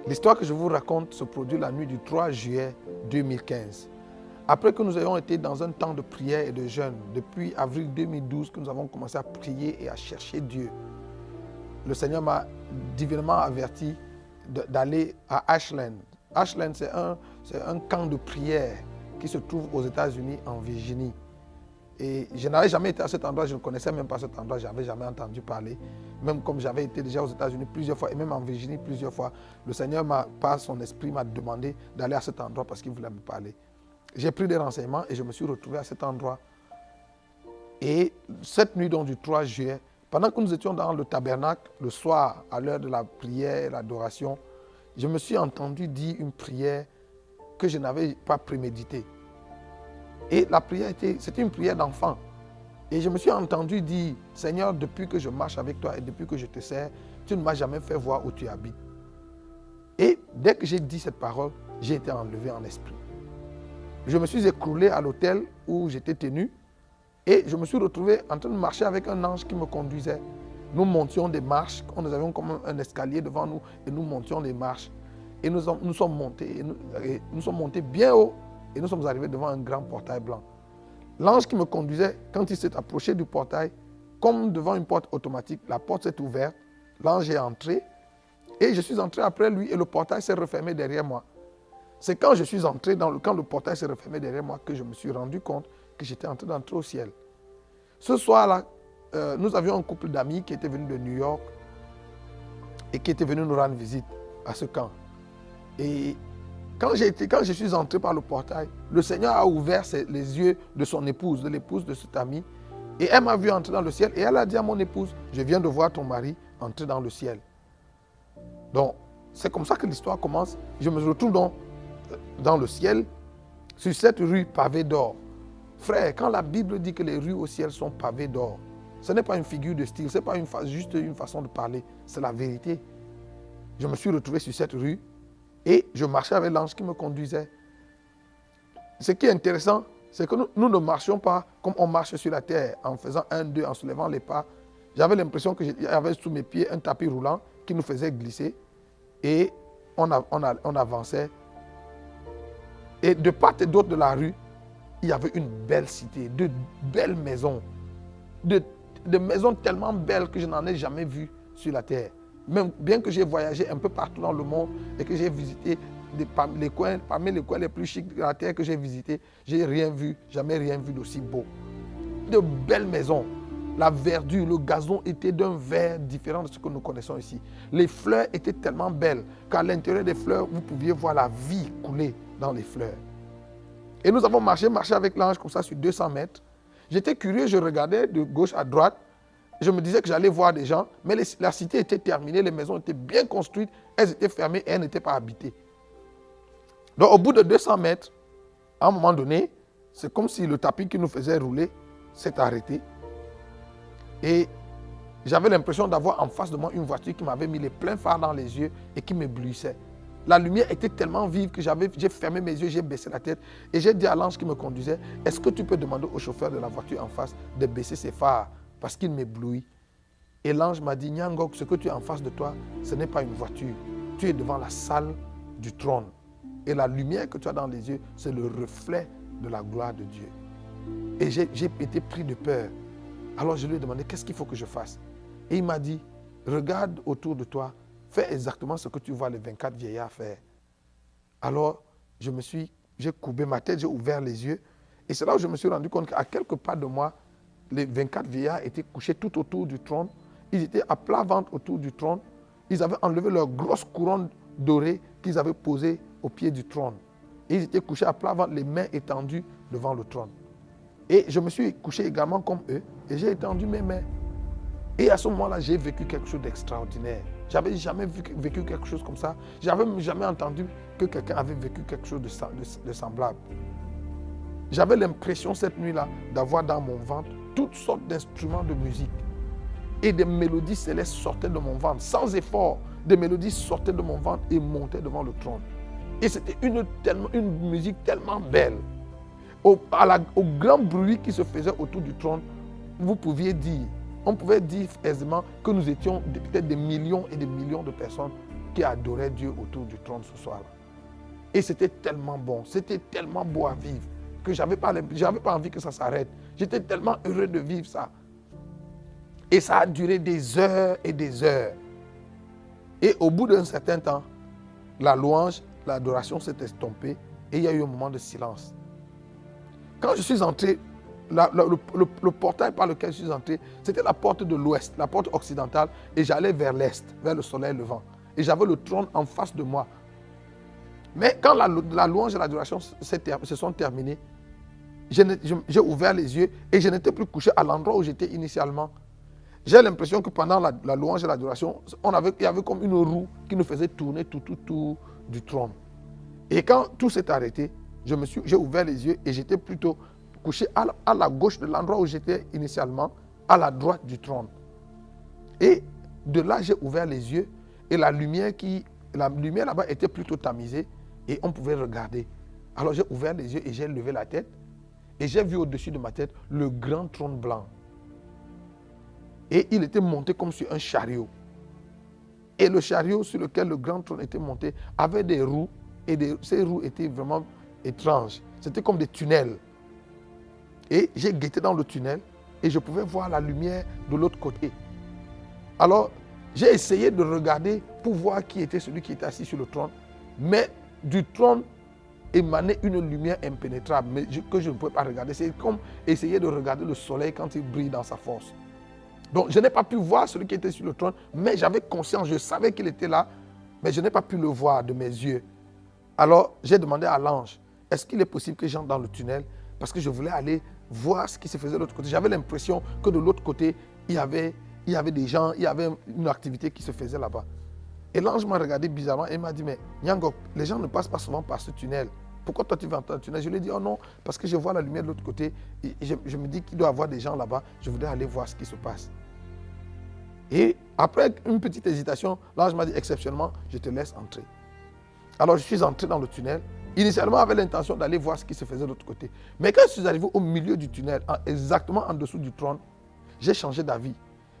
L'histoire que je vous raconte se produit la nuit du 3 juillet 2015. Après que nous ayons été dans un temps de prière et de jeûne, depuis avril 2012 que nous avons commencé à prier et à chercher Dieu, le Seigneur m'a divinement averti d'aller à Ashland. Ashland, c'est un camp de prière qui se trouve aux États-Unis, en Virginie. Et je n'avais jamais été à cet endroit, je ne connaissais même pas cet endroit, je n'avais jamais entendu parler. Même comme j'avais été déjà aux États-Unis plusieurs fois et même en Virginie plusieurs fois, le Seigneur, par son esprit, m'a demandé d'aller à cet endroit parce qu'il voulait me parler. J'ai pris des renseignements et je me suis retrouvé à cet endroit. Et cette nuit donc, du 3 juillet, pendant que nous étions dans le tabernacle, le soir, à l'heure de la prière et l'adoration, je me suis entendu dire une prière que je n'avais pas préméditée. Et la prière, c'était une prière d'enfant. Et je me suis entendu dire, Seigneur, depuis que je marche avec toi et depuis que je te sers, tu ne m'as jamais fait voir où tu habites. Et dès que j'ai dit cette parole, j'ai été enlevé en esprit. Je me suis écroulé à l'hôtel où j'étais tenu et je me suis retrouvé en train de marcher avec un ange qui me conduisait. Nous montions des marches, nous avions comme un escalier devant nous et nous montions les marches. Et nous sommes montés bien haut et nous sommes arrivés devant un grand portail blanc. L'ange qui me conduisait, quand il s'est approché du portail, comme devant une porte automatique, la porte s'est ouverte, l'ange est entré et je suis entré après lui et le portail s'est refermé derrière moi. C'est quand je suis entré, quand le portail s'est refermé derrière moi, que je me suis rendu compte que j'étais en train d'entrer au ciel. Ce soir-là, nous avions un couple d'amis qui était venu de New York et qui était venu nous rendre visite à ce camp. Et quand je suis entré par le portail, le Seigneur a ouvert les yeux de son épouse, de l'épouse de cet ami, et elle m'a vu entrer dans le ciel et elle a dit à mon épouse, je viens de voir ton mari entrer dans le ciel. Donc, c'est comme ça que l'histoire commence. Je me retrouve dans le ciel, sur cette rue pavée d'or. Frère, quand la Bible dit que les rues au ciel sont pavées d'or, ce n'est pas une figure de style, ce n'est pas juste une façon de parler, c'est la vérité. Je me suis retrouvé sur cette rue et je marchais avec l'ange qui me conduisait. Ce qui est intéressant, c'est que nous ne marchions pas comme on marche sur la terre, en faisant 1, 2, en soulevant les pas. J'avais l'impression qu'il y avait sous mes pieds un tapis roulant qui nous faisait glisser et on avançait. Et de part et d'autre de la rue, il y avait une belle cité, de belles maisons, de maisons tellement belles que je n'en ai jamais vues sur la terre. Même bien que j'ai voyagé un peu partout dans le monde et que j'ai visité parmi les coins les plus chics de la terre que j'ai visités, j'ai rien vu, jamais rien vu d'aussi beau. De belles maisons. La verdure, le gazon était d'un vert différent de ce que nous connaissons ici. Les fleurs étaient tellement belles qu'à l'intérieur des fleurs, vous pouviez voir la vie couler dans les fleurs. Et nous avons marché avec l'ange comme ça sur 200 mètres. J'étais curieux, je regardais de gauche à droite. Je me disais que j'allais voir des gens, mais la cité était terminée, les maisons étaient bien construites, elles étaient fermées et elles n'étaient pas habitées. Donc au bout de 200 mètres, à un moment donné, c'est comme si le tapis qui nous faisait rouler s'est arrêté. Et j'avais l'impression d'avoir en face de moi une voiture qui m'avait mis les pleins phares dans les yeux et qui m'éblouissait. La lumière était tellement vive que j'ai fermé mes yeux, j'ai baissé la tête et j'ai dit à l'ange qui me conduisait, est-ce que tu peux demander au chauffeur de la voiture en face de baisser ses phares parce qu'il m'éblouit. Et l'ange m'a dit, Nyangok, ce que tu as en face de toi, ce n'est pas une voiture. Tu es devant la salle du trône. Et la lumière que tu as dans les yeux, c'est le reflet de la gloire de Dieu. Et j'ai été pris de peur. Alors je lui ai demandé, qu'est-ce qu'il faut que je fasse? Et il m'a dit, regarde autour de toi, fais exactement ce que tu vois les 24 vieillards faire. Alors, j'ai courbé ma tête, j'ai ouvert les yeux. Et c'est là où je me suis rendu compte qu'à quelques pas de moi, les 24 vieillards étaient couchés tout autour du trône. Ils étaient à plat ventre autour du trône. Ils avaient enlevé leur grosse couronne dorée qu'ils avaient posée au pied du trône. Et ils étaient couchés à plat ventre, les mains étendues devant le trône. Et je me suis couché également comme eux et j'ai étendu mes mains. Et à ce moment-là, j'ai vécu quelque chose d'extraordinaire. Je n'avais jamais vécu quelque chose comme ça. Je n'avais jamais entendu que quelqu'un avait vécu quelque chose de semblable. J'avais l'impression cette nuit-là d'avoir dans mon ventre toutes sortes d'instruments de musique. Et des mélodies célestes sortaient de mon ventre. Sans effort, des mélodies sortaient de mon ventre et montaient devant le trône. Et c'était une musique tellement belle. Au grand bruit qui se faisait autour du trône, on pouvait dire aisément que nous étions peut-être des millions et des millions de personnes qui adoraient Dieu autour du trône ce soir-là. Et c'était tellement bon, c'était tellement beau à vivre que je n'avais pas envie que ça s'arrête. J'étais tellement heureux de vivre ça. Et ça a duré des heures et des heures. Et au bout d'un certain temps, la louange, l'adoration s'est estompée et il y a eu un moment de silence. Quand je suis entré, le portail par lequel je suis entré, c'était la porte de l'ouest, la porte occidentale, et j'allais vers l'est, vers le soleil levant. Et j'avais le trône en face de moi. Mais quand la louange et l'adoration se sont terminées, j'ai ouvert les yeux et je n'étais plus couché à l'endroit où j'étais initialement. J'ai l'impression que pendant la louange et l'adoration, il y avait comme une roue qui nous faisait tourner tout du trône. Et quand tout s'est arrêté, j'ai ouvert les yeux et j'étais plutôt couché à la gauche de l'endroit où j'étais initialement, à la droite du trône. Et de là, j'ai ouvert les yeux et la lumière là-bas était plutôt tamisée et on pouvait regarder. Alors j'ai ouvert les yeux et j'ai levé la tête et j'ai vu au-dessus de ma tête le grand trône blanc. Et il était monté comme sur un chariot. Et le chariot sur lequel le grand trône était monté avait des roues et ces roues étaient vraiment étranges. C'était comme des tunnels. Et j'ai guetté dans le tunnel et je pouvais voir la lumière de l'autre côté. Alors, j'ai essayé de regarder pour voir qui était celui qui était assis sur le trône. Mais du trône émanait une lumière impénétrable mais que je ne pouvais pas regarder. C'est comme essayer de regarder le soleil quand il brille dans sa force. Donc, je n'ai pas pu voir celui qui était sur le trône, mais j'avais conscience, je savais qu'il était là, mais je n'ai pas pu le voir de mes yeux. Alors, j'ai demandé à l'ange, est-ce qu'il est possible que j'entre dans le tunnel? Parce que je voulais aller voir ce qui se faisait de l'autre côté. J'avais l'impression que de l'autre côté, il y avait des gens, il y avait une activité qui se faisait là-bas. Et l'ange m'a regardé bizarrement et m'a dit, mais Nyangok, les gens ne passent pas souvent par ce tunnel. Pourquoi toi tu vas entrer dans le tunnel? Je lui ai dit, oh non, parce que je vois la lumière de l'autre côté. Et je me dis qu'il doit y avoir des gens là-bas. Je voudrais aller voir ce qui se passe. Et après une petite hésitation, l'ange m'a dit, exceptionnellement, je te laisse entrer. Alors je suis entré dans le tunnel. Initialement, j'avais l'intention d'aller voir ce qui se faisait de l'autre côté. Mais quand je suis arrivé au milieu du tunnel, exactement en dessous du trône, j'ai changé d'avis.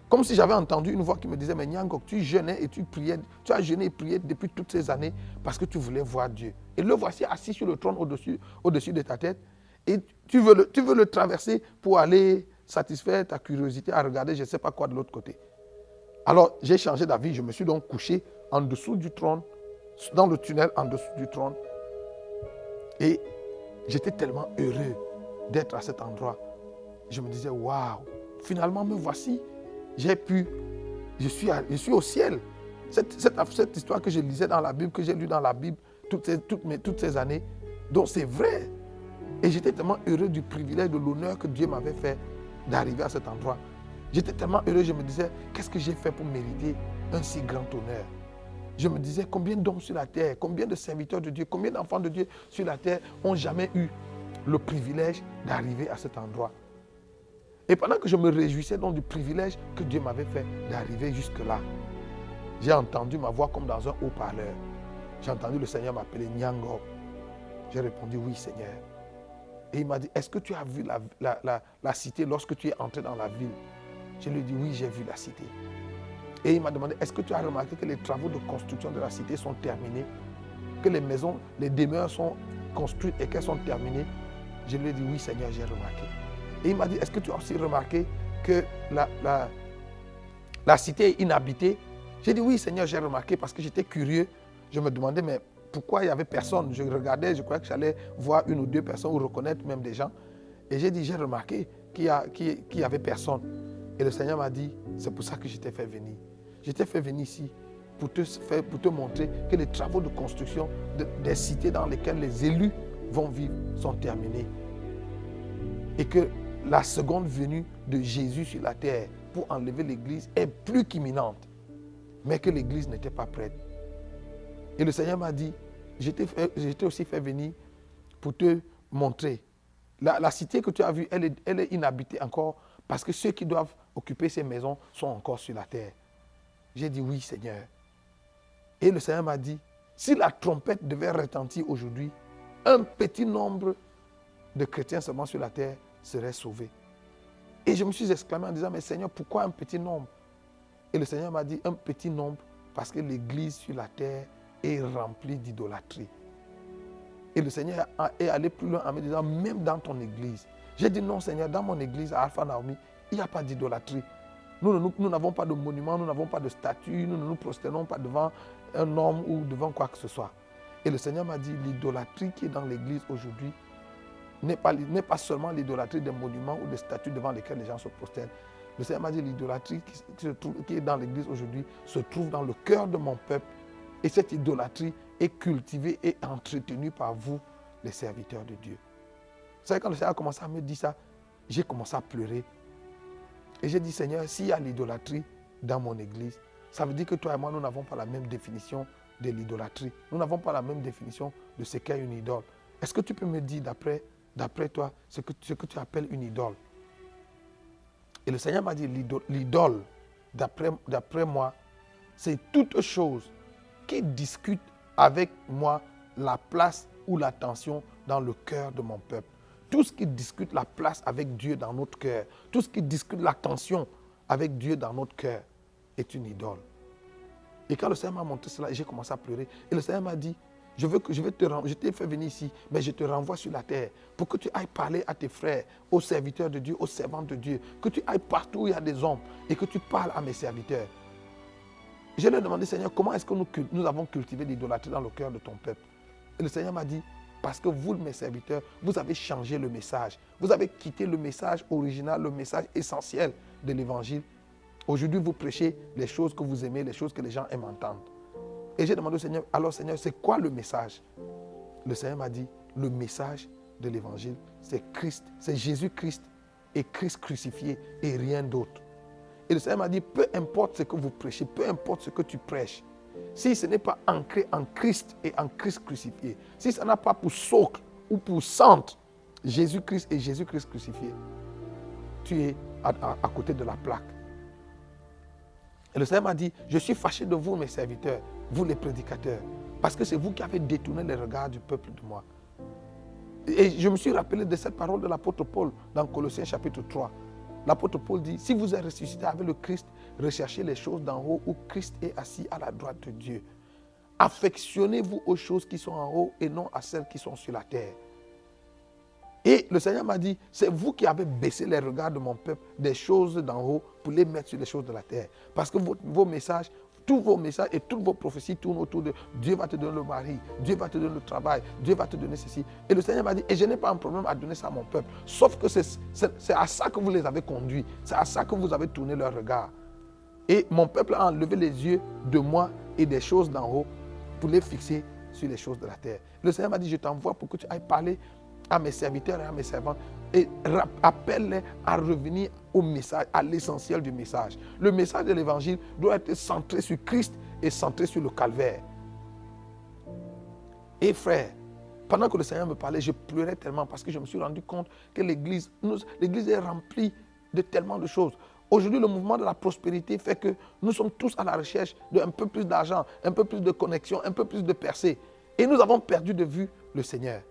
Comme si j'avais entendu une voix qui me disait, mais Nyangok, tu jeûnais et tu priais, tu as jeûné et prié depuis toutes ces années parce que tu voulais voir Dieu. Et le voici assis sur le trône au-dessus de ta tête. Et tu veux le traverser pour aller satisfaire ta curiosité à regarder je ne sais pas quoi de l'autre côté. Alors j'ai changé d'avis, je me suis donc couché en dessous du trône, dans le tunnel en dessous du trône. Et j'étais tellement heureux d'être à cet endroit. Je me disais, waouh, finalement me voici. Je suis au ciel. Cette histoire que je lisais dans la Bible, que j'ai lue dans la Bible toutes ces années, donc c'est vrai. Et j'étais tellement heureux du privilège, de l'honneur que Dieu m'avait fait d'arriver à cet endroit. J'étais tellement heureux, je me disais, qu'est-ce que j'ai fait pour mériter un si grand honneur? Je me disais, combien d'hommes sur la terre, combien de serviteurs de Dieu, combien d'enfants de Dieu sur la terre n'ont jamais eu le privilège d'arriver à cet endroit? Et pendant que je me réjouissais donc du privilège que Dieu m'avait fait d'arriver jusque-là, j'ai entendu ma voix comme dans un haut-parleur. J'ai entendu le Seigneur m'appeler Nyangok. J'ai répondu, oui Seigneur. Et il m'a dit, est-ce que tu as vu la cité lorsque tu es entré dans la ville? Je lui ai dit, oui, j'ai vu la cité. Et il m'a demandé, est-ce que tu as remarqué que les travaux de construction de la cité sont terminés? Que les maisons, les demeures sont construites et qu'elles sont terminées? Je lui ai dit, oui Seigneur, j'ai remarqué. Et il m'a dit, est-ce que tu as aussi remarqué que la cité est inhabitée? J'ai dit, oui Seigneur, j'ai remarqué parce que j'étais curieux. Je me demandais, mais pourquoi il n'y avait personne? Je regardais, je croyais que j'allais voir une ou deux personnes ou reconnaître même des gens. Et j'ai dit, j'ai remarqué qu'il n'y avait personne. Et le Seigneur m'a dit, c'est pour ça que je t'ai fait venir. Je t'ai fait venir ici pour te montrer que les travaux de construction des cités dans lesquelles les élus vont vivre sont terminés. Et que la seconde venue de Jésus sur la terre pour enlever l'Église est plus qu'imminente. Mais que l'Église n'était pas prête. Et le Seigneur m'a dit, je t'ai aussi fait venir pour te montrer. La cité que tu as vue, elle est inhabitée encore parce que ceux qui doivent occuper ces maisons sont encore sur la terre. J'ai dit oui Seigneur. Et le Seigneur m'a dit, si la trompette devait retentir aujourd'hui, un petit nombre de chrétiens seulement sur la terre seraient sauvés. Et je me suis exclamé en disant, mais Seigneur, pourquoi un petit nombre? Et le Seigneur m'a dit, un petit nombre Parce que l'église sur la terre est remplie d'idolâtrie. Et le Seigneur est allé plus loin en me disant, même dans ton église. J'ai dit, non Seigneur, dans mon église à Alpha Naomi, il n'y a pas d'idolâtrie. Nous n'avons pas de monument, nous n'avons pas de statue, nous ne nous prosternons pas devant un homme ou devant quoi que ce soit. Et le Seigneur m'a dit, l'idolâtrie qui est dans l'église aujourd'hui n'est pas seulement l'idolâtrie des monuments ou des statues devant lesquelles les gens se prosternent. Le Seigneur m'a dit, l'idolâtrie qui est dans l'église aujourd'hui se trouve dans le cœur de mon peuple. Et cette idolâtrie est cultivée et entretenue par vous, les serviteurs de Dieu. Vous savez, quand le Seigneur a commencé à me dire ça, j'ai commencé à pleurer. Et j'ai dit, Seigneur, s'il y a l'idolâtrie dans mon église, ça veut dire que toi et moi, nous n'avons pas la même définition de l'idolâtrie. Nous n'avons pas la même définition de ce qu'est une idole. Est-ce que tu peux me dire, d'après toi, ce que tu appelles une idole? Et le Seigneur m'a dit, l'idole, d'après moi, c'est toute chose qui discute avec moi la place ou l'attention dans le cœur de mon peuple. Tout ce qui discute la place avec Dieu dans notre cœur, tout ce qui discute l'attention avec Dieu dans notre cœur est une idole. Et quand le Seigneur m'a montré cela, j'ai commencé à pleurer. Et le Seigneur m'a dit, je t'ai fait venir ici, mais je te renvoie sur la terre pour que tu ailles parler à tes frères, aux serviteurs de Dieu, aux servantes de Dieu, que tu ailles partout où il y a des hommes et que tu parles à mes serviteurs. Je lui ai demandé, Seigneur, comment est-ce que nous avons cultivé l'idolâtrie dans le cœur de ton peuple? Et le Seigneur m'a dit, parce que vous, mes serviteurs, vous avez changé le message. Vous avez quitté le message original, le message essentiel de l'évangile. Aujourd'hui, vous prêchez les choses que vous aimez, les choses que les gens aiment entendre. Et j'ai demandé au Seigneur, alors Seigneur, c'est quoi le message? Le Seigneur m'a dit, le message de l'évangile, c'est Christ, c'est Jésus-Christ et Christ crucifié et rien d'autre. Et le Seigneur m'a dit, peu importe ce que vous prêchez, peu importe ce que tu prêches, si ce n'est pas ancré en Christ et en Christ crucifié, si ça n'a pas pour socle ou pour centre Jésus-Christ et Jésus-Christ crucifié, tu es à côté de la plaque. Et le Seigneur m'a dit, je suis fâché de vous, mes serviteurs, vous les prédicateurs, parce que c'est vous qui avez détourné les regards du peuple de moi. Et je me suis rappelé de cette parole de l'apôtre Paul dans Colossiens chapitre 3. L'apôtre Paul dit, si vous êtes ressuscité avec le Christ, recherchez les choses d'en haut où Christ est assis à la droite de Dieu. Affectionnez-vous aux choses qui sont en haut et non à celles qui sont sur la terre. Et le Seigneur m'a dit, c'est vous qui avez baissé les regards de mon peuple des choses d'en haut pour les mettre sur les choses de la terre. Parce que vos messages, tous vos messages et toutes vos prophéties tournent autour de Dieu va te donner le mari, Dieu va te donner le travail, Dieu va te donner ceci. Et le Seigneur m'a dit, et je n'ai pas un problème à donner ça à mon peuple. Sauf que c'est à ça que vous les avez conduits. C'est à ça que vous avez tourné leur regard. Et mon peuple a enlevé les yeux de moi et des choses d'en haut pour les fixer sur les choses de la terre. Le Seigneur m'a dit, je t'envoie pour que tu ailles parler à mes serviteurs et à mes servantes et appelle-les à revenir au message, à l'essentiel du message. Le message de l'évangile doit être centré sur Christ et centré sur le calvaire. Et frère, pendant que le Seigneur me parlait, je pleurais tellement parce que je me suis rendu compte que l'église est remplie de tellement de choses. Aujourd'hui, le mouvement de la prospérité fait que nous sommes tous à la recherche d'un peu plus d'argent, un peu plus de connexion, un peu plus de percée. Et nous avons perdu de vue le Seigneur.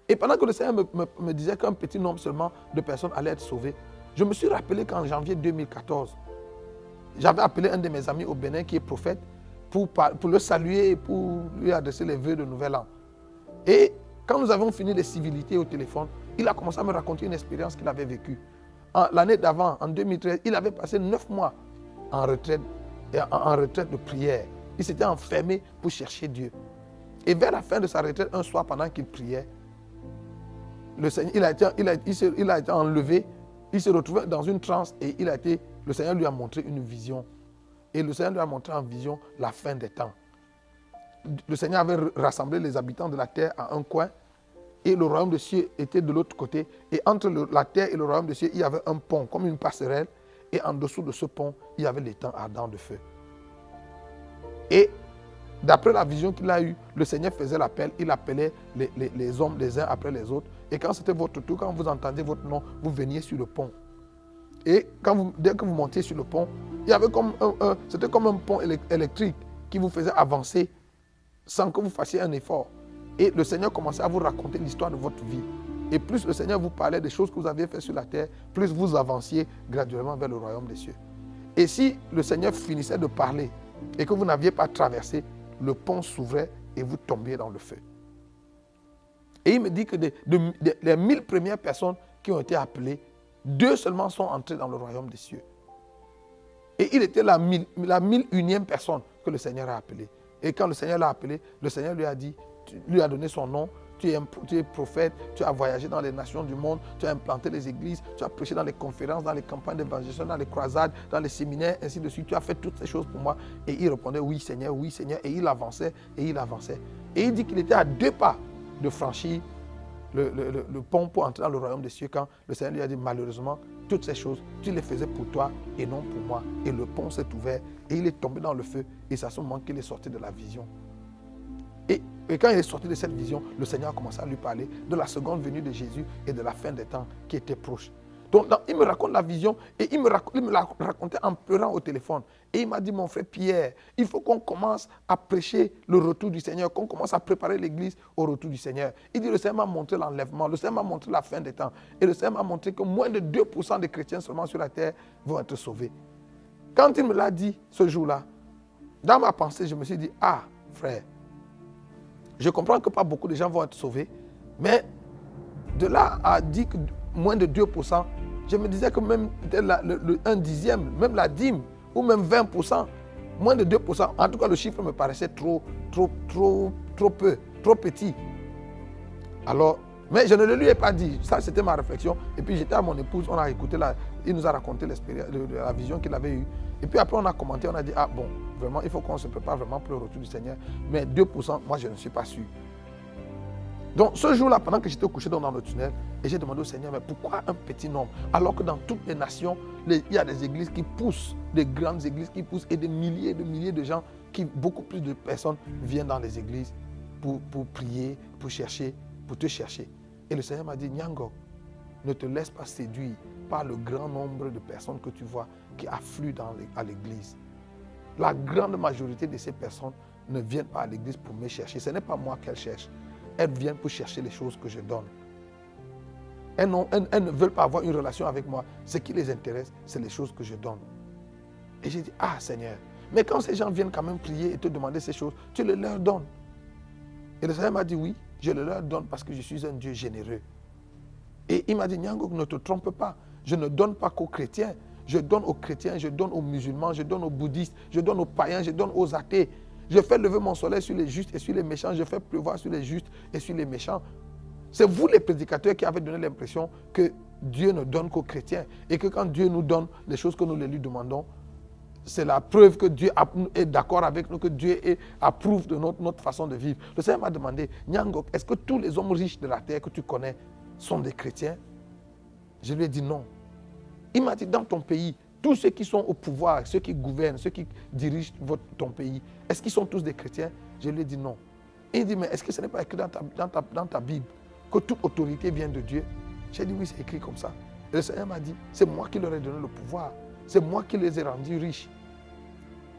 Et pendant que le Seigneur me disait qu'un petit nombre seulement de personnes allaient être sauvées, je me suis rappelé qu'en janvier 2014, j'avais appelé un de mes amis au Bénin qui est prophète pour le saluer et pour lui adresser les vœux de nouvel an. Et quand nous avons fini les civilités au téléphone, il a commencé à me raconter une expérience qu'il avait vécue. L'année d'avant, en 2013, il avait passé 9 mois en retraite de prière. Il s'était enfermé pour chercher Dieu. Et vers la fin de sa retraite, un soir, pendant qu'il priait, le Seigneur, il a été enlevé, il s'est retrouvé dans une transe et le Seigneur lui a montré une vision. Et le Seigneur lui a montré en vision la fin des temps. Le Seigneur avait rassemblé les habitants de la terre à un coin et le royaume des cieux était de l'autre côté. Et entre la terre et le royaume des cieux, il y avait un pont, comme une passerelle. Et en dessous de ce pont, il y avait les temps ardents de feu. Et d'après la vision qu'il a eue, le Seigneur faisait l'appel, il appelait les hommes les uns après les autres. Et quand c'était votre tour, quand vous entendiez votre nom, vous veniez sur le pont. Et dès que vous montiez sur le pont, il y avait c'était comme un pont électrique qui vous faisait avancer sans que vous fassiez un effort. Et le Seigneur commençait à vous raconter l'histoire de votre vie. Et plus le Seigneur vous parlait des choses que vous aviez faites sur la terre, plus vous avanciez graduellement vers le royaume des cieux. Et si le Seigneur finissait de parler et que vous n'aviez pas traversé, le pont s'ouvrait et vous tombiez dans le feu. Et il me dit que les 1000 premières personnes qui ont été appelées, 2 seulement sont entrées dans le royaume des cieux. Et il était la 1001e personne que le Seigneur a appelée. Et quand le Seigneur l'a appelé, le Seigneur lui a dit, lui a donné son nom, tu es prophète, tu as voyagé dans les nations du monde, tu as implanté les églises, tu as prêché dans les conférences, dans les campagnes d'évangélisation, dans les croisades, dans les séminaires, ainsi de suite. Tu as fait toutes ces choses pour moi. Et il répondait, oui Seigneur, oui Seigneur. Et il avançait, et il avançait. Et il dit qu'il était à 2 pas de franchir le pont pour entrer dans le royaume des cieux quand le Seigneur lui a dit, malheureusement, toutes ces choses, tu les faisais pour toi et non pour moi. Et le pont s'est ouvert et il est tombé dans le feu. Et c'est à ce moment qu'il est sorti de la vision. Et quand il est sorti de cette vision, le Seigneur a commencé à lui parler de la seconde venue de Jésus et de la fin des temps qui était proche. Donc, il me raconte la vision et il me l'a raconté en pleurant au téléphone. Et il m'a dit, mon frère Pierre, il faut qu'on commence à prêcher le retour du Seigneur, qu'on commence à préparer l'église au retour du Seigneur. Il dit, le Seigneur m'a montré l'enlèvement, le Seigneur m'a montré la fin des temps. Et le Seigneur m'a montré que moins de 2% des chrétiens seulement sur la terre vont être sauvés. Quand il me l'a dit ce jour-là, dans ma pensée, je me suis dit, ah, frère, je comprends que pas beaucoup de gens vont être sauvés, mais de là à dire que moins de 2%, je me disais que même peut-être un dixième, même la dîme, ou même 20%, moins de 2%, en tout cas le chiffre me paraissait trop peu, trop petit. Alors, mais je ne le lui ai pas dit, ça c'était ma réflexion. Et puis j'étais à mon épouse, on a écouté, il nous a raconté la vision qu'il avait eue. Et puis après on a commenté, on a dit, ah bon, vraiment il faut qu'on se prépare vraiment pour le retour du Seigneur. Mais 2%, moi je ne suis pas sûr. Donc ce jour-là, pendant que j'étais couché dans le tunnel, et j'ai demandé au Seigneur, mais pourquoi un petit nombre? Alors que dans toutes les nations, il y a des églises qui poussent, des grandes églises qui poussent, et des milliers de gens, beaucoup plus de personnes viennent dans les églises pour prier, pour chercher, pour te chercher. Et le Seigneur m'a dit, Nyango, ne te laisse pas séduire par le grand nombre de personnes que tu vois qui affluent à l'église. La grande majorité de ces personnes ne viennent pas à l'église pour me chercher. Ce n'est pas moi qu'elles cherchent. Elles viennent pour chercher les choses que je donne. Elles ne veulent pas avoir une relation avec moi. Ce qui les intéresse, c'est les choses que je donne. Et j'ai dit, ah Seigneur, mais quand ces gens viennent quand même prier et te demander ces choses, tu les leur donnes. Et le Seigneur m'a dit, oui, je les leur donne parce que je suis un Dieu généreux. Et il m'a dit, Nyango, ne te trompe pas. Je ne donne pas qu'aux chrétiens. Je donne aux chrétiens, je donne aux musulmans, je donne aux bouddhistes, je donne aux païens, je donne aux athées. Je fais lever mon soleil sur les justes et sur les méchants. Je fais pleuvoir sur les justes et sur les méchants. C'est vous les prédicateurs qui avez donné l'impression que Dieu ne donne qu'aux chrétiens. Et que quand Dieu nous donne les choses que nous lui demandons, c'est la preuve que Dieu est d'accord avec nous, que Dieu approuve de notre façon de vivre. Le Seigneur m'a demandé, Nyango, est-ce que tous les hommes riches de la terre que tu connais sont des chrétiens? Je lui ai dit non. Il m'a dit, dans ton pays, tous ceux qui sont au pouvoir, ceux qui gouvernent, ceux qui dirigent ton pays, est-ce qu'ils sont tous des chrétiens? Je lui ai dit non. Et il dit, mais est-ce que ce n'est pas écrit dans ta Bible que toute autorité vient de Dieu? J'ai dit oui, c'est écrit comme ça. Et le Seigneur m'a dit, c'est moi qui leur ai donné le pouvoir. C'est moi qui les ai rendus riches.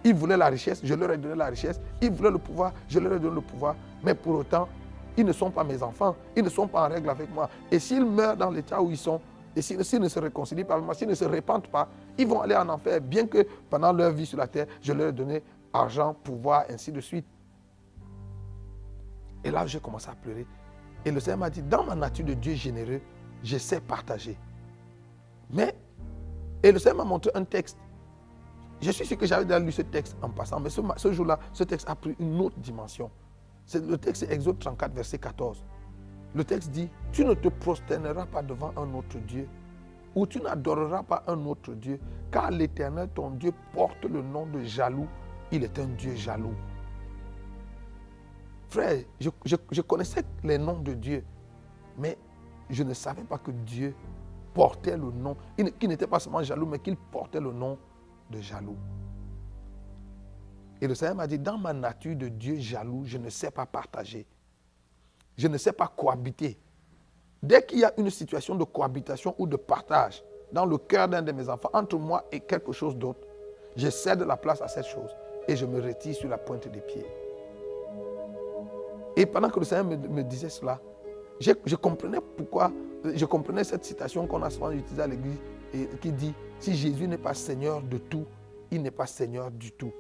Ils voulaient la richesse, je leur ai donné la richesse. Ils voulaient le pouvoir, je leur ai donné le pouvoir. Mais pour autant, ils ne sont pas mes enfants. Ils ne sont pas en règle avec moi. Et s'ils meurent dans l'état où ils sont, et s'ils ne se réconcilient pas avec moi, s'ils ne se repentent pas, ils vont aller en enfer, bien que pendant leur vie sur la terre, je leur ai donné argent, pouvoir, ainsi de suite. Et là, j'ai commencé à pleurer. Et le Seigneur m'a dit, dans ma nature de Dieu généreux, je sais partager. Et le Seigneur m'a montré un texte. Je suis sûr que j'avais déjà lu ce texte en passant, mais ce jour-là, ce texte a pris une autre dimension. Le texte, c'est Exode 34, verset 14. Le texte dit, tu ne te prosterneras pas devant un autre Dieu, ou tu n'adoreras pas un autre Dieu, car l'Éternel, ton Dieu, porte le nom de jaloux. Il est un Dieu jaloux. Frère, je connaissais les noms de Dieu, mais je ne savais pas que Dieu portait le nom, qu'il n'était pas seulement jaloux, mais qu'il portait le nom de jaloux. Et le Seigneur m'a dit, dans ma nature de Dieu jaloux, je ne sais pas partager. Je ne sais pas cohabiter. Dès qu'il y a une situation de cohabitation ou de partage dans le cœur d'un de mes enfants, entre moi et quelque chose d'autre, je cède la place à cette chose et je me retire sur la pointe des pieds. Et pendant que le Seigneur me disait cela, je comprenais pourquoi, je comprenais cette citation qu'on a souvent utilisée à l'église et qui dit, si Jésus n'est pas Seigneur de tout, il n'est pas Seigneur du tout.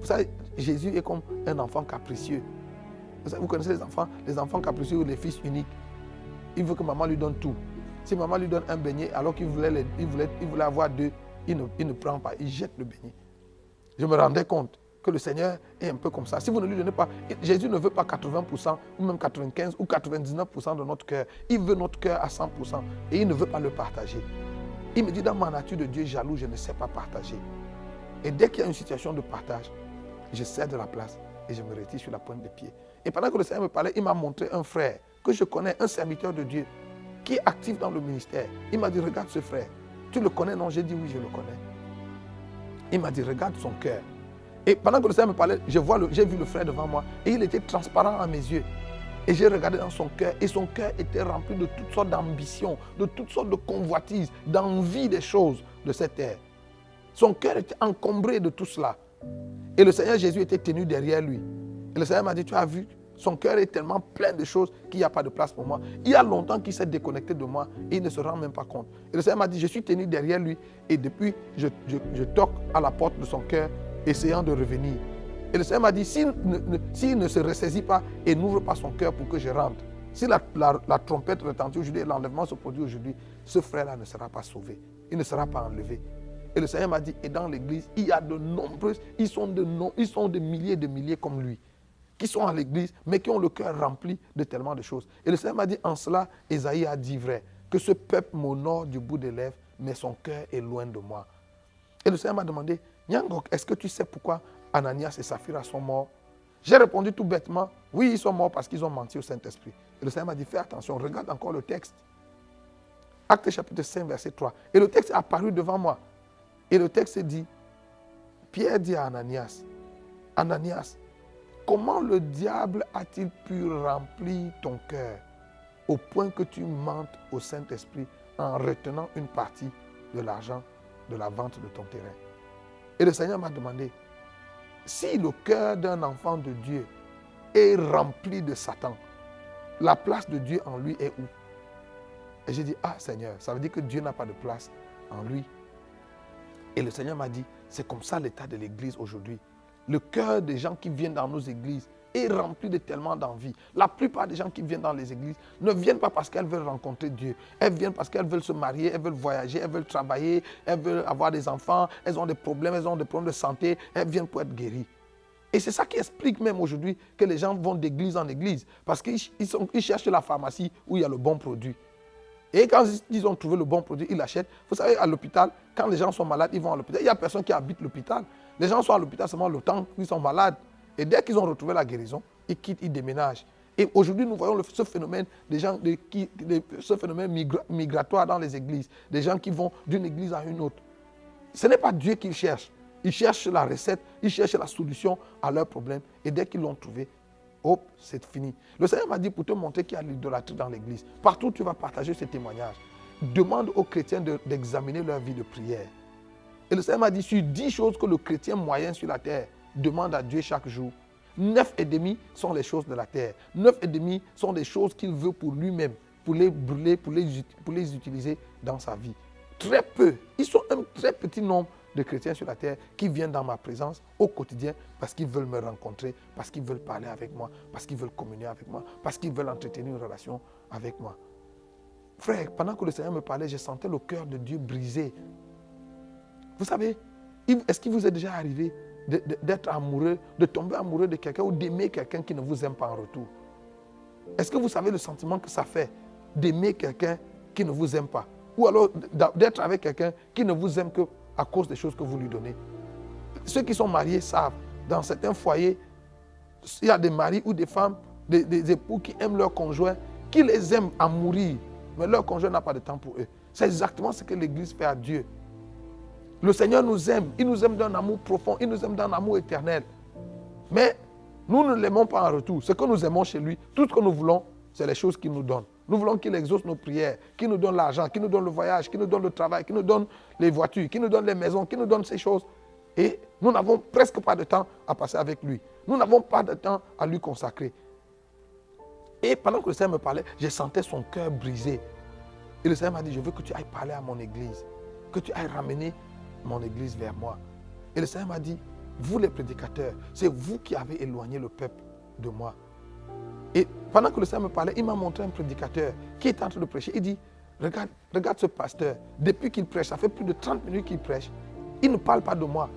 Vous savez, Jésus est comme un enfant capricieux. Vous connaissez les enfants capricieux ou les fils uniques. Il veut que maman lui donne tout. Si maman lui donne un beignet alors qu'il voulait avoir deux, il ne prend pas, il jette le beignet. Je me rendais compte que le Seigneur est un peu comme ça. Si vous ne lui donnez pas, Jésus ne veut pas 80% ou même 95% ou 99% de notre cœur. Il veut notre cœur à 100% et il ne veut pas le partager. Il me dit, dans ma nature de Dieu jaloux, je ne sais pas partager. Et dès qu'il y a une situation de partage, je cède de la place et je me retire sur la pointe des pieds. Et pendant que le Seigneur me parlait, il m'a montré un frère que je connais, un serviteur de Dieu, qui est actif dans le ministère. Il m'a dit, regarde ce frère. Tu le connais? Non, j'ai dit oui, je le connais. Il m'a dit, regarde son cœur. Et pendant que le Seigneur me parlait, j'ai vu le frère devant moi et il était transparent à mes yeux. Et j'ai regardé dans son cœur et son cœur était rempli de toutes sortes d'ambitions, de toutes sortes de convoitises, d'envie des choses de cette terre. Son cœur était encombré de tout cela. Et le Seigneur Jésus était tenu derrière lui. Et le Seigneur m'a dit, tu as vu, son cœur est tellement plein de choses qu'il n'y a pas de place pour moi. Il y a longtemps qu'il s'est déconnecté de moi et il ne se rend même pas compte. Et le Seigneur m'a dit, je suis tenu derrière lui et depuis, je toque à la porte de son cœur, essayant de revenir. Et le Seigneur m'a dit, s'il ne se ressaisit pas et n'ouvre pas son cœur pour que je rentre, si la trompette retentit aujourd'hui et l'enlèvement se produit aujourd'hui, ce frère-là ne sera pas sauvé. Il ne sera pas enlevé. Et le Seigneur m'a dit, et dans l'église, il y a de nombreuses, ils sont de milliers comme lui, qui sont à l'église, mais qui ont le cœur rempli de tellement de choses. Et le Seigneur m'a dit, en cela, Ésaïe a dit vrai, que ce peuple m'honore du bout des lèvres, mais son cœur est loin de moi. Et le Seigneur m'a demandé, Nyangok, est-ce que tu sais pourquoi Ananias et Saphira sont morts? J'ai répondu tout bêtement, oui, ils sont morts parce qu'ils ont menti au Saint-Esprit. Et le Seigneur m'a dit, fais attention, regarde encore le texte. Actes chapitre 5, verset 3. Et le texte est apparu devant moi. Et le texte dit, Pierre dit à Ananias, Ananias, comment le diable a-t-il pu remplir ton cœur au point que tu mentes au Saint-Esprit en retenant une partie de l'argent de la vente de ton terrain? Et le Seigneur m'a demandé, si le cœur d'un enfant de Dieu est rempli de Satan, la place de Dieu en lui est où? Et j'ai dit, ah Seigneur, ça veut dire que Dieu n'a pas de place en lui. Et le Seigneur m'a dit, c'est comme ça l'état de l'église aujourd'hui. Le cœur des gens qui viennent dans nos églises est rempli de tellement d'envie. La plupart des gens qui viennent dans les églises ne viennent pas parce qu'elles veulent rencontrer Dieu. Elles viennent parce qu'elles veulent se marier, elles veulent voyager, elles veulent travailler, elles veulent avoir des enfants, elles ont des problèmes de santé, elles viennent pour être guéries. Et c'est ça qui explique même aujourd'hui que les gens vont d'église en église. Parce qu'ils cherchent la pharmacie où il y a le bon produit. Et quand ils ont trouvé le bon produit, ils l'achètent. Vous savez, à l'hôpital, quand les gens sont malades, ils vont à l'hôpital. Il n'y a personne qui habite l'hôpital. Les gens sont à l'hôpital seulement le temps qu'ils sont malades. Et dès qu'ils ont retrouvé la guérison, ils quittent, ils déménagent. Et aujourd'hui, nous voyons ce phénomène, ce phénomène migratoire dans les églises. Des gens qui vont d'une église à une autre. Ce n'est pas Dieu qu'ils cherchent. Ils cherchent la recette, ils cherchent la solution à leurs problèmes. Et dès qu'ils l'ont trouvé, hop, c'est fini. Le Seigneur m'a dit pour te montrer qu'il y a l'idolâtrie dans l'église. Partout où tu vas partager ce témoignage, demande aux chrétiens d'examiner leur vie de prière. Et le Seigneur m'a dit, sur 10 choses que le chrétien moyen sur la terre demande à Dieu chaque jour, 9,5 sont les choses de la terre. 9,5 sont des choses qu'il veut pour lui-même, pour les brûler, pour les utiliser dans sa vie. Très peu, ils sont un très petit nombre de chrétiens sur la terre qui viennent dans ma présence au quotidien parce qu'ils veulent me rencontrer, parce qu'ils veulent parler avec moi, parce qu'ils veulent communier avec moi, parce qu'ils veulent entretenir une relation avec moi. Frère, pendant que le Seigneur me parlait, je sentais le cœur de Dieu brisé. Vous savez, est-ce qu'il vous est déjà arrivé d'être amoureux, de tomber amoureux de quelqu'un ou d'aimer quelqu'un qui ne vous aime pas en retour? Est-ce que vous savez le sentiment que ça fait d'aimer quelqu'un qui ne vous aime pas? Ou alors d'être avec quelqu'un qui ne vous aime que à cause des choses que vous lui donnez? Ceux qui sont mariés savent, dans certains foyers, il y a des maris ou des femmes, des époux qui aiment leur conjoint, qui les aiment à mourir, mais leur conjoint n'a pas de temps pour eux. C'est exactement ce que l'Église fait à Dieu. Le Seigneur nous aime, il nous aime d'un amour profond, il nous aime d'un amour éternel. Mais nous ne l'aimons pas en retour. Ce que nous aimons chez lui, tout ce que nous voulons, c'est les choses qu'il nous donne. Nous voulons qu'il exauce nos prières, qu'il nous donne l'argent, qu'il nous donne le voyage, qu'il nous donne le travail, qu'il nous donne les voitures, qu'il nous donne les maisons, qu'il nous donne ces choses. Et nous n'avons presque pas de temps à passer avec lui. Nous n'avons pas de temps à lui consacrer. Et pendant que le Seigneur me parlait, je sentais son cœur brisé. Et le Seigneur m'a dit, je veux que tu ailles parler à mon église, que tu ailles ramener mon église vers moi. Et le Seigneur m'a dit, vous les prédicateurs, c'est vous qui avez éloigné le peuple de moi. Et pendant que le Seigneur me parlait, il m'a montré un prédicateur qui est en train de prêcher. Il dit, regarde ce pasteur, depuis qu'il prêche, ça fait plus de 30 minutes qu'il prêche, il ne parle pas de moi.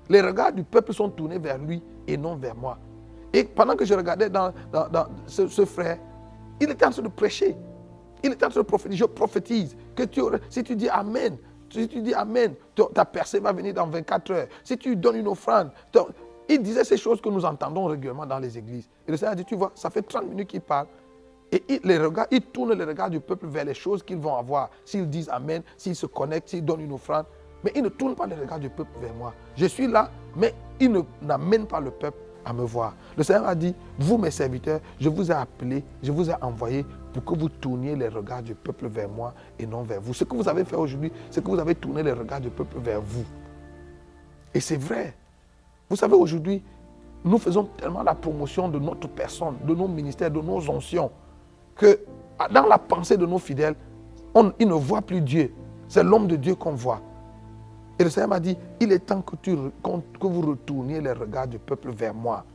Les regards du peuple sont tournés vers lui et non vers moi. Et pendant que je regardais dans ce frère, il était en train de prêcher. Il était en train de prophétiser. Je prophétise que si tu dis Amen, ta percée va venir dans 24 heures. Si tu donnes une offrande, il disait ces choses que nous entendons régulièrement dans les églises. Et le Seigneur a dit, tu vois, ça fait 30 minutes qu'il parle. Et il tourne les regards du peuple vers les choses qu'ils vont avoir. S'ils disent Amen, s'ils se connectent, s'ils donnent une offrande. Mais il ne tourne pas les regards du peuple vers moi. Je suis là, mais il n'amène pas le peuple à me voir. Le Seigneur a dit, vous mes serviteurs, je vous ai appelés, je vous ai envoyés pour que vous tourniez les regards du peuple vers moi et non vers vous. Ce que vous avez fait aujourd'hui, c'est que vous avez tourné les regards du peuple vers vous. Et c'est vrai. Vous savez, aujourd'hui, nous faisons tellement la promotion de notre personne, de nos ministères, de nos onction, que dans la pensée de nos fidèles, ils ne voient plus Dieu. C'est l'homme de Dieu qu'on voit. Et le Seigneur m'a dit, il est temps que vous retourniez les regards du peuple vers moi.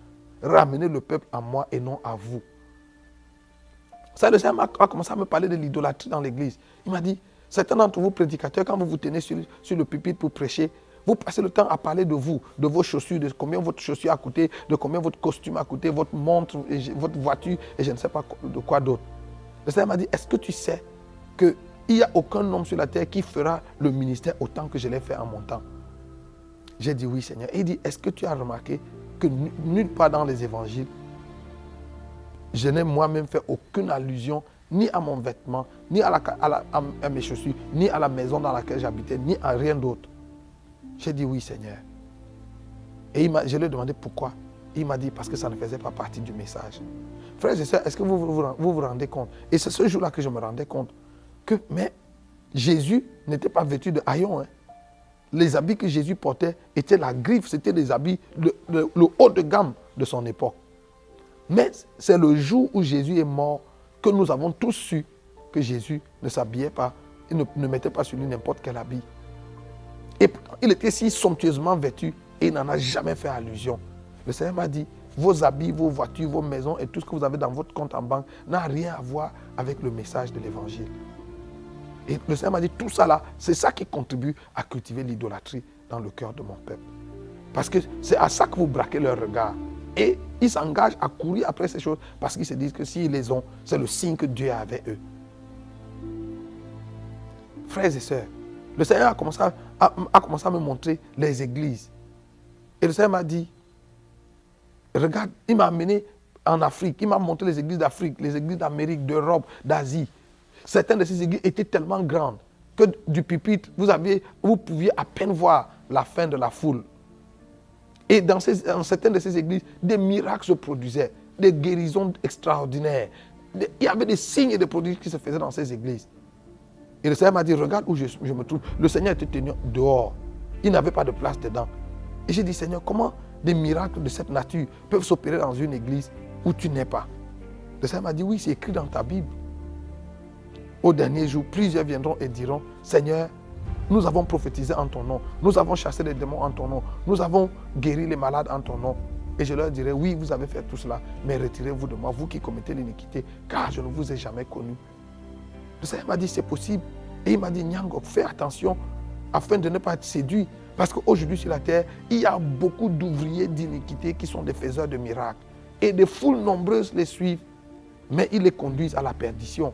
Ramenez le peuple à moi et non à vous. Ça, le Seigneur a commencé à me parler de l'idolâtrie dans l'église. Il m'a dit, certains d'entre vous prédicateurs, quand vous vous tenez sur le pupitre pour prêcher, vous passez le temps à parler de vous, de vos chaussures, de combien votre chaussure a coûté, de combien votre costume a coûté, votre montre, votre voiture et je ne sais pas de quoi d'autre. Le Seigneur m'a dit, est-ce que tu sais qu'il n'y a aucun homme sur la terre qui fera le ministère autant que je l'ai fait en mon temps? J'ai dit oui, Seigneur. Et il dit, est-ce que tu as remarqué que nulle part dans les évangiles, je n'ai moi-même fait aucune allusion ni à mon vêtement, ni à mes chaussures, ni à la maison dans laquelle j'habitais, ni à rien d'autre. J'ai dit oui, Seigneur. Et je lui ai demandé pourquoi. Il m'a dit parce que ça ne faisait pas partie du message. Frères et sœurs, est-ce que vous vous rendez compte? Et c'est ce jour-là que je me rendais compte que Jésus n'était pas vêtu de haillons. Hein. Les habits que Jésus portait étaient la griffe, c'était des habits, le haut de gamme de son époque. Mais c'est le jour où Jésus est mort que nous avons tous su que Jésus ne s'habillait pas, il ne mettait pas sur lui n'importe quel habit. Et il était si somptueusement vêtu et il n'en a jamais fait allusion. Le Seigneur m'a dit, vos habits, vos voitures, vos maisons et tout ce que vous avez dans votre compte en banque n'a rien à voir avec le message de l'évangile. Et le Seigneur m'a dit, tout ça là, c'est ça qui contribue à cultiver l'idolâtrie dans le cœur de mon peuple. Parce que c'est à ça que vous braquez leur regard. Et ils s'engagent à courir après ces choses parce qu'ils se disent que s'ils les ont, c'est le signe que Dieu a avec eux. Frères et sœurs, le Seigneur a commencé à me montrer les églises. Et le Seigneur m'a dit, regarde, il m'a amené en Afrique, il m'a montré les églises d'Afrique, les églises d'Amérique, d'Europe, d'Asie. Certaines de ces églises étaient tellement grandes que du pupitre, vous pouviez à peine voir la fin de la foule. Et dans certaines de ces églises, des miracles se produisaient, des guérisons extraordinaires. Il y avait des signes et des prodiges qui se faisaient dans ces églises. Et le Seigneur m'a dit, regarde où je me trouve. Le Seigneur était tenu dehors. Il n'avait pas de place dedans. Et j'ai dit, Seigneur, comment des miracles de cette nature peuvent s'opérer dans une église où tu n'es pas? Le Seigneur m'a dit, oui, c'est écrit dans ta Bible. Au dernier jour, plusieurs viendront et diront, Seigneur, nous avons prophétisé en ton nom. Nous avons chassé les démons en ton nom. Nous avons guéri les malades en ton nom. Et je leur dirai, oui, vous avez fait tout cela, mais retirez-vous de moi, vous qui commettez l'iniquité, car je ne vous ai jamais connu. Le Seigneur m'a dit, c'est possible. Et il m'a dit, Nyango, fais attention afin de ne pas être séduit. Parce qu'aujourd'hui sur la terre, il y a beaucoup d'ouvriers d'iniquité qui sont des faiseurs de miracles. Et des foules nombreuses les suivent, mais ils les conduisent à la perdition.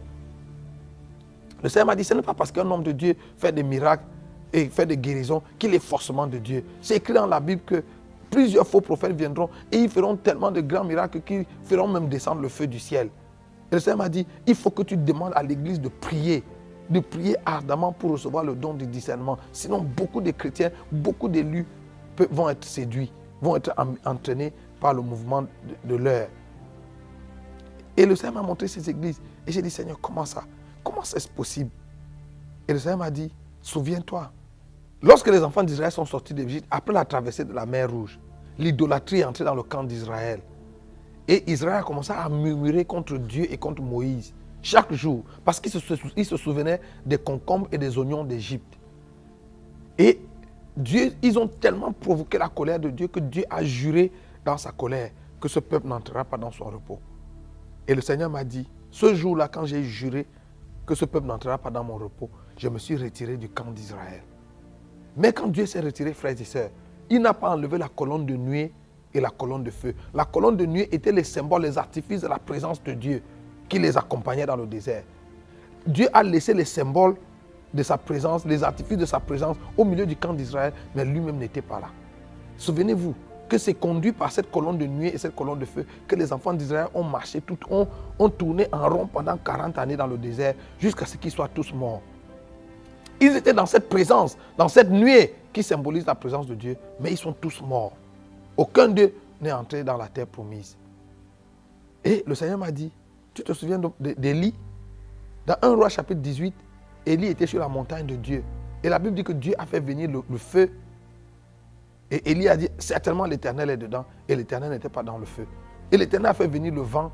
Le Seigneur m'a dit, ce n'est pas parce qu'un homme de Dieu fait des miracles et fait des guérisons qu'il est forcément de Dieu. C'est écrit dans la Bible que plusieurs faux prophètes viendront et ils feront tellement de grands miracles qu'ils feront même descendre le feu du ciel. Et le Seigneur m'a dit, il faut que tu demandes à l'église de prier ardemment pour recevoir le don du discernement. Sinon, beaucoup de chrétiens, beaucoup d'élus vont être séduits, vont être entraînés par le mouvement de l'heure. Et le Seigneur m'a montré ces églises. Et j'ai dit, Seigneur, comment ça? Comment c'est possible? Et le Seigneur m'a dit, souviens-toi, lorsque les enfants d'Israël sont sortis d'Égypte, après la traversée de la mer Rouge, l'idolâtrie est entrée dans le camp d'Israël. Et Israël a commencé à murmurer contre Dieu et contre Moïse chaque jour, parce qu'il se souvenait des concombres et des oignons d'Égypte. Et Ils ont tellement provoqué la colère de Dieu que Dieu a juré dans sa colère que ce peuple n'entrera pas dans son repos. Et le Seigneur m'a dit, ce jour-là, quand j'ai juré que ce peuple n'entrera pas dans mon repos, je me suis retiré du camp d'Israël. Mais quand Dieu s'est retiré, frères et sœurs, il n'a pas enlevé la colonne de nuée et la colonne de feu. La colonne de nuée était les symboles, les artifices de la présence de Dieu qui les accompagnait dans le désert. Dieu a laissé les symboles de sa présence, les artifices de sa présence au milieu du camp d'Israël, mais lui-même n'était pas là. Souvenez-vous que c'est conduit par cette colonne de nuée et cette colonne de feu que les enfants d'Israël ont marché, ont tourné en rond pendant 40 années dans le désert jusqu'à ce qu'ils soient tous morts. Ils étaient dans cette présence, dans cette nuée qui symbolise la présence de Dieu, mais ils sont tous morts. Aucun d'eux n'est entré dans la terre promise. Et le Seigneur m'a dit, tu te souviens d'Élie? Dans 1 Roi chapitre 18, Élie était sur la montagne de Dieu. Et la Bible dit que Dieu a fait venir le feu. Et Élie a dit, certainement l'Éternel est dedans. Et l'Éternel n'était pas dans le feu. Et l'Éternel a fait venir le vent,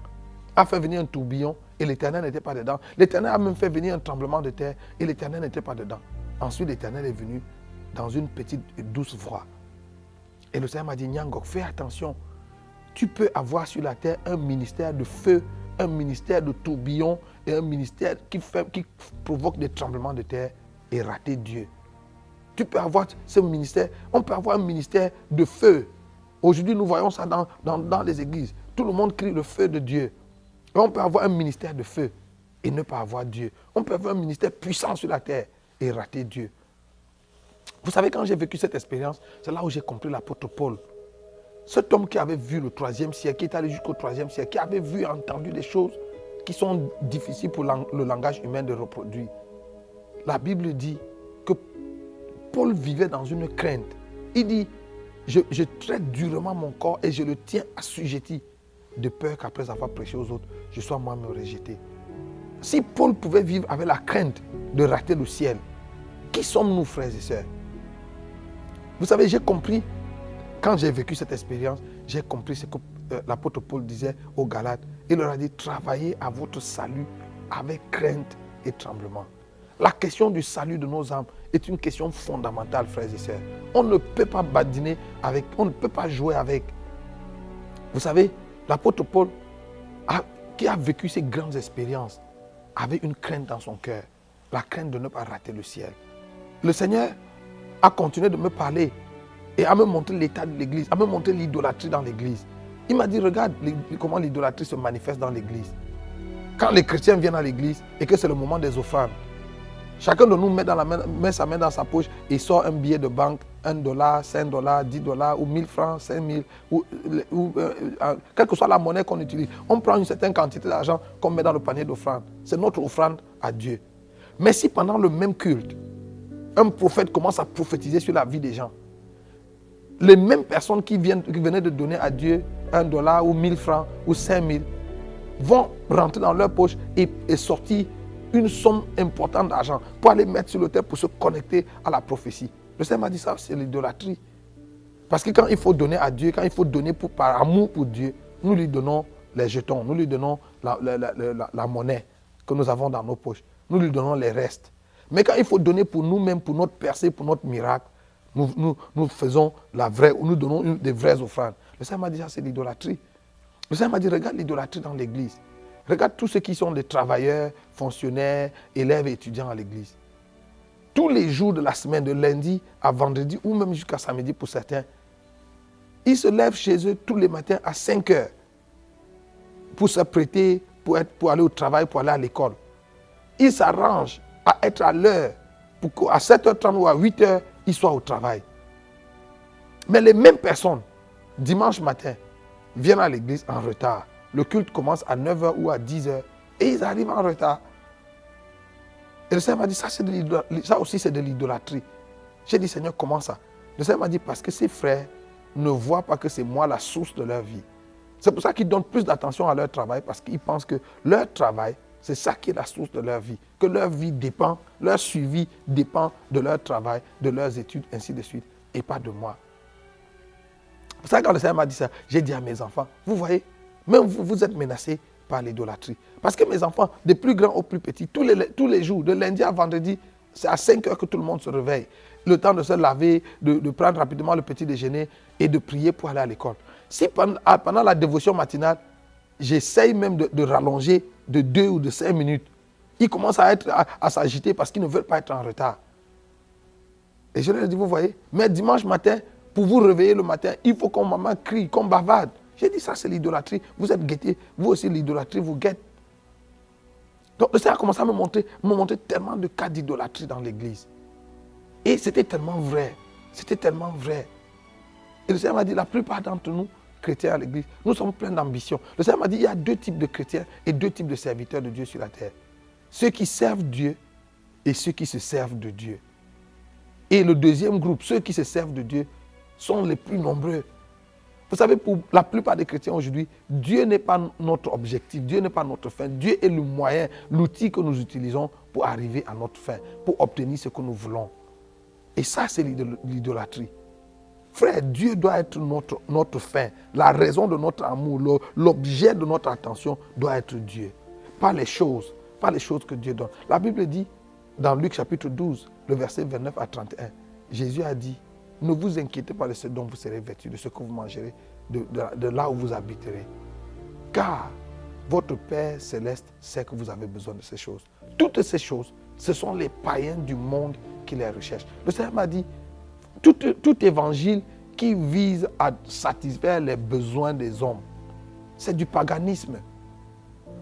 a fait venir un tourbillon. Et l'Éternel n'était pas dedans. L'Éternel a même fait venir un tremblement de terre. Et l'Éternel n'était pas dedans. Ensuite, l'Éternel est venu dans une petite douce voix. Et le Seigneur m'a dit, Nyangok, fais attention. Tu peux avoir sur la terre un ministère de feu, un ministère de tourbillon et un ministère qui provoque des tremblements de terre et rater Dieu. Tu peux avoir ce ministère, on peut avoir un ministère de feu. Aujourd'hui, nous voyons ça dans les églises. Tout le monde crie le feu de Dieu. Et on peut avoir un ministère de feu et ne pas avoir Dieu. On peut avoir un ministère puissant sur la terre et rater Dieu. Vous savez, quand j'ai vécu cette expérience, c'est là où j'ai compris l'apôtre Paul. Cet homme qui avait vu le 3e siècle, qui est allé jusqu'au 3e siècle, qui avait vu et entendu des choses qui sont difficiles pour le langage humain de reproduire. La Bible dit que Paul vivait dans une crainte. Il dit, je traite durement mon corps et je le tiens assujetti, de peur qu'après avoir prêché aux autres, je sois moi-même rejeté. Si Paul pouvait vivre avec la crainte de rater le ciel, qui sommes-nous, frères et sœurs? Vous savez, j'ai compris, quand j'ai vécu cette expérience, j'ai compris ce que l'apôtre Paul disait aux Galates. Il leur a dit, travaillez à votre salut avec crainte et tremblement. La question du salut de nos âmes est une question fondamentale, frères et sœurs. On ne peut pas badiner avec, on ne peut pas jouer avec. Vous savez, l'apôtre Paul, qui a vécu ces grandes expériences, avait une crainte dans son cœur, la crainte de ne pas rater le ciel. Le Seigneur a continué de me parler et à me montrer l'état de l'église, à me montrer l'idolâtrie dans l'église. Il m'a dit, regarde comment l'idolâtrie se manifeste dans l'église. Quand les chrétiens viennent à l'église et que c'est le moment des offrandes, chacun de nous met sa main dans sa poche et sort un billet de banque, $1, $5, $10 ou 1000 francs, 5000, quelle que soit la monnaie qu'on utilise. On prend une certaine quantité d'argent qu'on met dans le panier d'offrande. C'est notre offrande à Dieu. Mais si pendant le même culte, un prophète commence à prophétiser sur la vie des gens, les mêmes personnes qui venaient de donner à Dieu $1 ou 1000 francs ou 5000 vont rentrer dans leur poche et sortir une somme importante d'argent pour aller mettre sur l'autel pour se connecter à la prophétie. Le Seigneur m'a dit ça, c'est l'idolâtrie. Parce que quand il faut donner à Dieu, quand il faut donner par amour pour Dieu, nous lui donnons les jetons, nous lui donnons la monnaie que nous avons dans nos poches, nous lui donnons les restes. Mais quand il faut donner pour nous-mêmes, pour notre percée, pour notre miracle, nous faisons la vraie, nous donnons des vraies offrandes. Le Seigneur m'a dit ça, c'est l'idolâtrie. Le Seigneur m'a dit, regarde l'idolâtrie dans l'église. Regarde tous ceux qui sont des travailleurs, fonctionnaires, élèves et étudiants à l'église. Tous les jours de la semaine, de lundi à vendredi ou même jusqu'à samedi pour certains, ils se lèvent chez eux tous les matins à 5 heures pour se prêter, pour aller au travail, pour aller à l'école. Ils s'arrangent à être à l'heure pour qu'à 7h30 ou à 8h, ils soient au travail. Mais les mêmes personnes, dimanche matin, viennent à l'église en retard. Le culte commence à 9h ou à 10h et ils arrivent en retard. Et le Seigneur m'a dit, ça aussi c'est de l'idolâtrie. J'ai dit, Seigneur, comment ça? Le Seigneur m'a dit, parce que ces frères ne voient pas que c'est moi la source de leur vie. C'est pour ça qu'ils donnent plus d'attention à leur travail, parce qu'ils pensent que leur travail, c'est ça qui est la source de leur vie. Que leur vie dépend, leur suivi dépend de leur travail, de leurs études, ainsi de suite, et pas de moi. C'est pour ça que quand le Seigneur m'a dit ça, j'ai dit à mes enfants, vous voyez, même vous êtes menacés par l'idolâtrie. Parce que mes enfants, des plus grands aux plus petits, tous les jours, de lundi à vendredi, c'est à 5 heures que tout le monde se réveille. Le temps de se laver, de prendre rapidement le petit déjeuner et de prier pour aller à l'école. Si pendant la dévotion matinale, j'essaye même de rallonger de 2 ou de 5 minutes, ils commencent à s'agiter parce qu'ils ne veulent pas être en retard. Et je leur ai dit, vous voyez, mais dimanche matin, pour vous réveiller le matin, il faut qu'on maman crie, qu'on bavarde. J'ai dit, ça c'est l'idolâtrie. Vous êtes guettés, vous aussi l'idolâtrie vous guette. Donc le Seigneur a commencé à me montrer tellement de cas d'idolâtrie dans l'église. Et c'était tellement vrai. C'était tellement vrai. Et le Seigneur m'a dit, la plupart d'entre nous, chrétiens à l'église, nous sommes pleins d'ambition. Le Seigneur m'a dit, il y a 2 types de chrétiens et 2 types de serviteurs de Dieu sur la terre. Ceux qui servent Dieu et ceux qui se servent de Dieu. Et le deuxième groupe, ceux qui se servent de Dieu, sont les plus nombreux. Vous savez, pour la plupart des chrétiens aujourd'hui, Dieu n'est pas notre objectif, Dieu n'est pas notre fin. Dieu est le moyen, l'outil que nous utilisons pour arriver à notre fin, pour obtenir ce que nous voulons. Et ça, c'est l'idolâtrie. Frère, Dieu doit être notre fin. La raison de notre amour, l'objet de notre attention doit être Dieu. Pas les choses que Dieu donne. La Bible dit, dans Luc chapitre 12, le verset 29 à 31, Jésus a dit, ne vous inquiétez pas de ce dont vous serez vêtus, de ce que vous mangerez, de là où vous habiterez. Car votre Père céleste sait que vous avez besoin de ces choses. Toutes ces choses, ce sont les païens du monde qui les recherchent. Le Seigneur m'a dit, tout évangile qui vise à satisfaire les besoins des hommes, c'est du paganisme.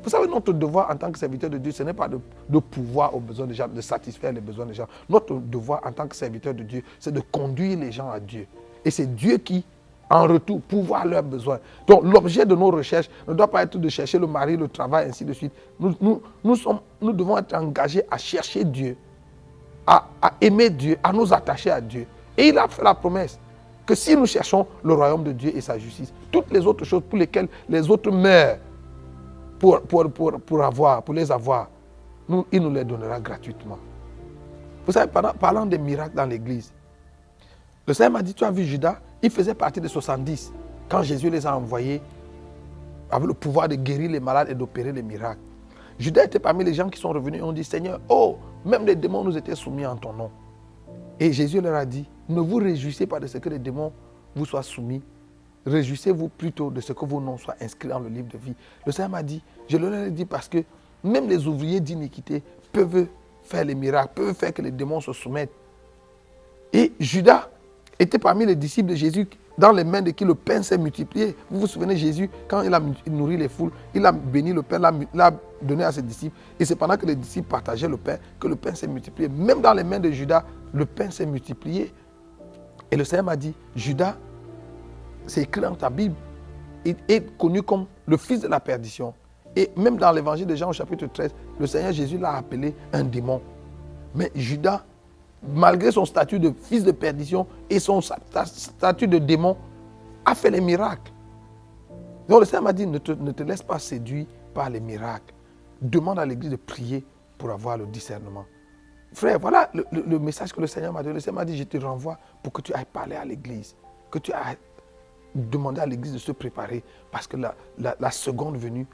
Vous savez, notre devoir en tant que serviteur de Dieu, ce n'est pas de pouvoir aux besoins des gens, de satisfaire les besoins des gens. Notre devoir en tant que serviteur de Dieu, c'est de conduire les gens à Dieu. Et c'est Dieu qui, en retour, pourvoit leurs besoins. Donc l'objet de nos recherches ne doit pas être de chercher le mari, le travail, ainsi de suite. Nous devons être engagés à chercher Dieu, à aimer Dieu, à nous attacher à Dieu. Et il a fait la promesse que si nous cherchons le royaume de Dieu et sa justice, toutes les autres choses pour lesquelles les autres meurent, pour les avoir, il nous les donnera gratuitement. Vous savez, parlant des miracles dans l'église, le Seigneur m'a dit, tu as vu Judas, il faisait partie des 70 quand Jésus les a envoyés avec le pouvoir de guérir les malades et d'opérer les miracles. Judas était parmi les gens qui sont revenus et ont dit, Seigneur, oh, même les démons nous étaient soumis en ton nom. Et Jésus leur a dit, ne vous réjouissez pas de ce que les démons vous soient soumis. Réjouissez-vous plutôt de ce que vos noms soient inscrits dans le livre de vie. Le Seigneur m'a dit, je leur ai dit parce que même les ouvriers d'iniquité peuvent faire les miracles, peuvent faire que les démons se soumettent. Et Judas était parmi les disciples de Jésus, dans les mains de qui le pain s'est multiplié. Vous vous souvenez, Jésus, quand il a nourri les foules, il a béni le pain, l'a donné à ses disciples. Et c'est pendant que les disciples partageaient le pain que le pain s'est multiplié. Même dans les mains de Judas, le pain s'est multiplié. Et le Seigneur m'a dit, Judas, c'est écrit dans ta Bible, il est connu comme le fils de la perdition. Et même dans l'évangile de Jean au chapitre 13, le Seigneur Jésus l'a appelé un démon. Mais Judas, malgré son statut de fils de perdition et son statut de démon, a fait les miracles. Donc le Seigneur m'a dit, ne te laisse pas séduire par les miracles. Demande à l'église de prier pour avoir le discernement. Frère, voilà le message que le Seigneur m'a donné. Le Seigneur m'a dit, je te renvoie pour que tu ailles parler à l'église, que tu ailles demander à l'église de se préparer parce que la seconde venue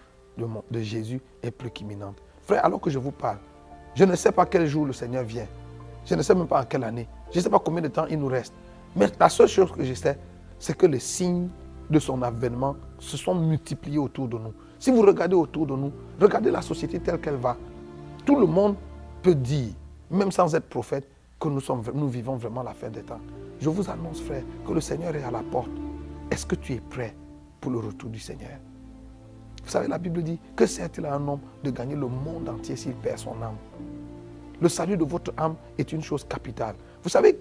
de Jésus est plus qu'imminente. Frère, alors que je vous parle, je ne sais pas quel jour le Seigneur vient. Je ne sais même pas en quelle année. Je ne sais pas combien de temps il nous reste. Mais la seule chose que je sais, c'est que les signes de son avènement se sont multipliés autour de nous. Si vous regardez autour de nous, regardez la société telle qu'elle va. Tout le monde peut dire, même sans être prophète, que nous vivons vraiment la fin des temps. Je vous annonce, frère, que le Seigneur est à la porte. Est-ce que tu es prêt pour le retour du Seigneur? Vous savez, la Bible dit que sert-il à un homme de gagner le monde entier s'il perd son âme? Le salut de votre âme est une chose capitale. Vous savez,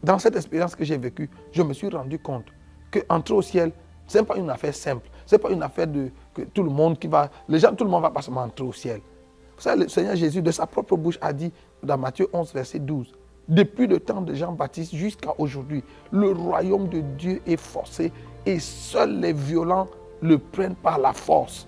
dans cette expérience que j'ai vécue, je me suis rendu compte qu'entrer au ciel, ce n'est pas une affaire simple. Ce n'est pas une affaire que tout le monde tout le monde va pas seulement entrer au ciel. Vous savez, le Seigneur Jésus, de sa propre bouche, a dit dans Matthieu 11, verset 12, depuis le temps de Jean-Baptiste jusqu'à aujourd'hui, le royaume de Dieu est forcé et seuls les violents le prennent par la force.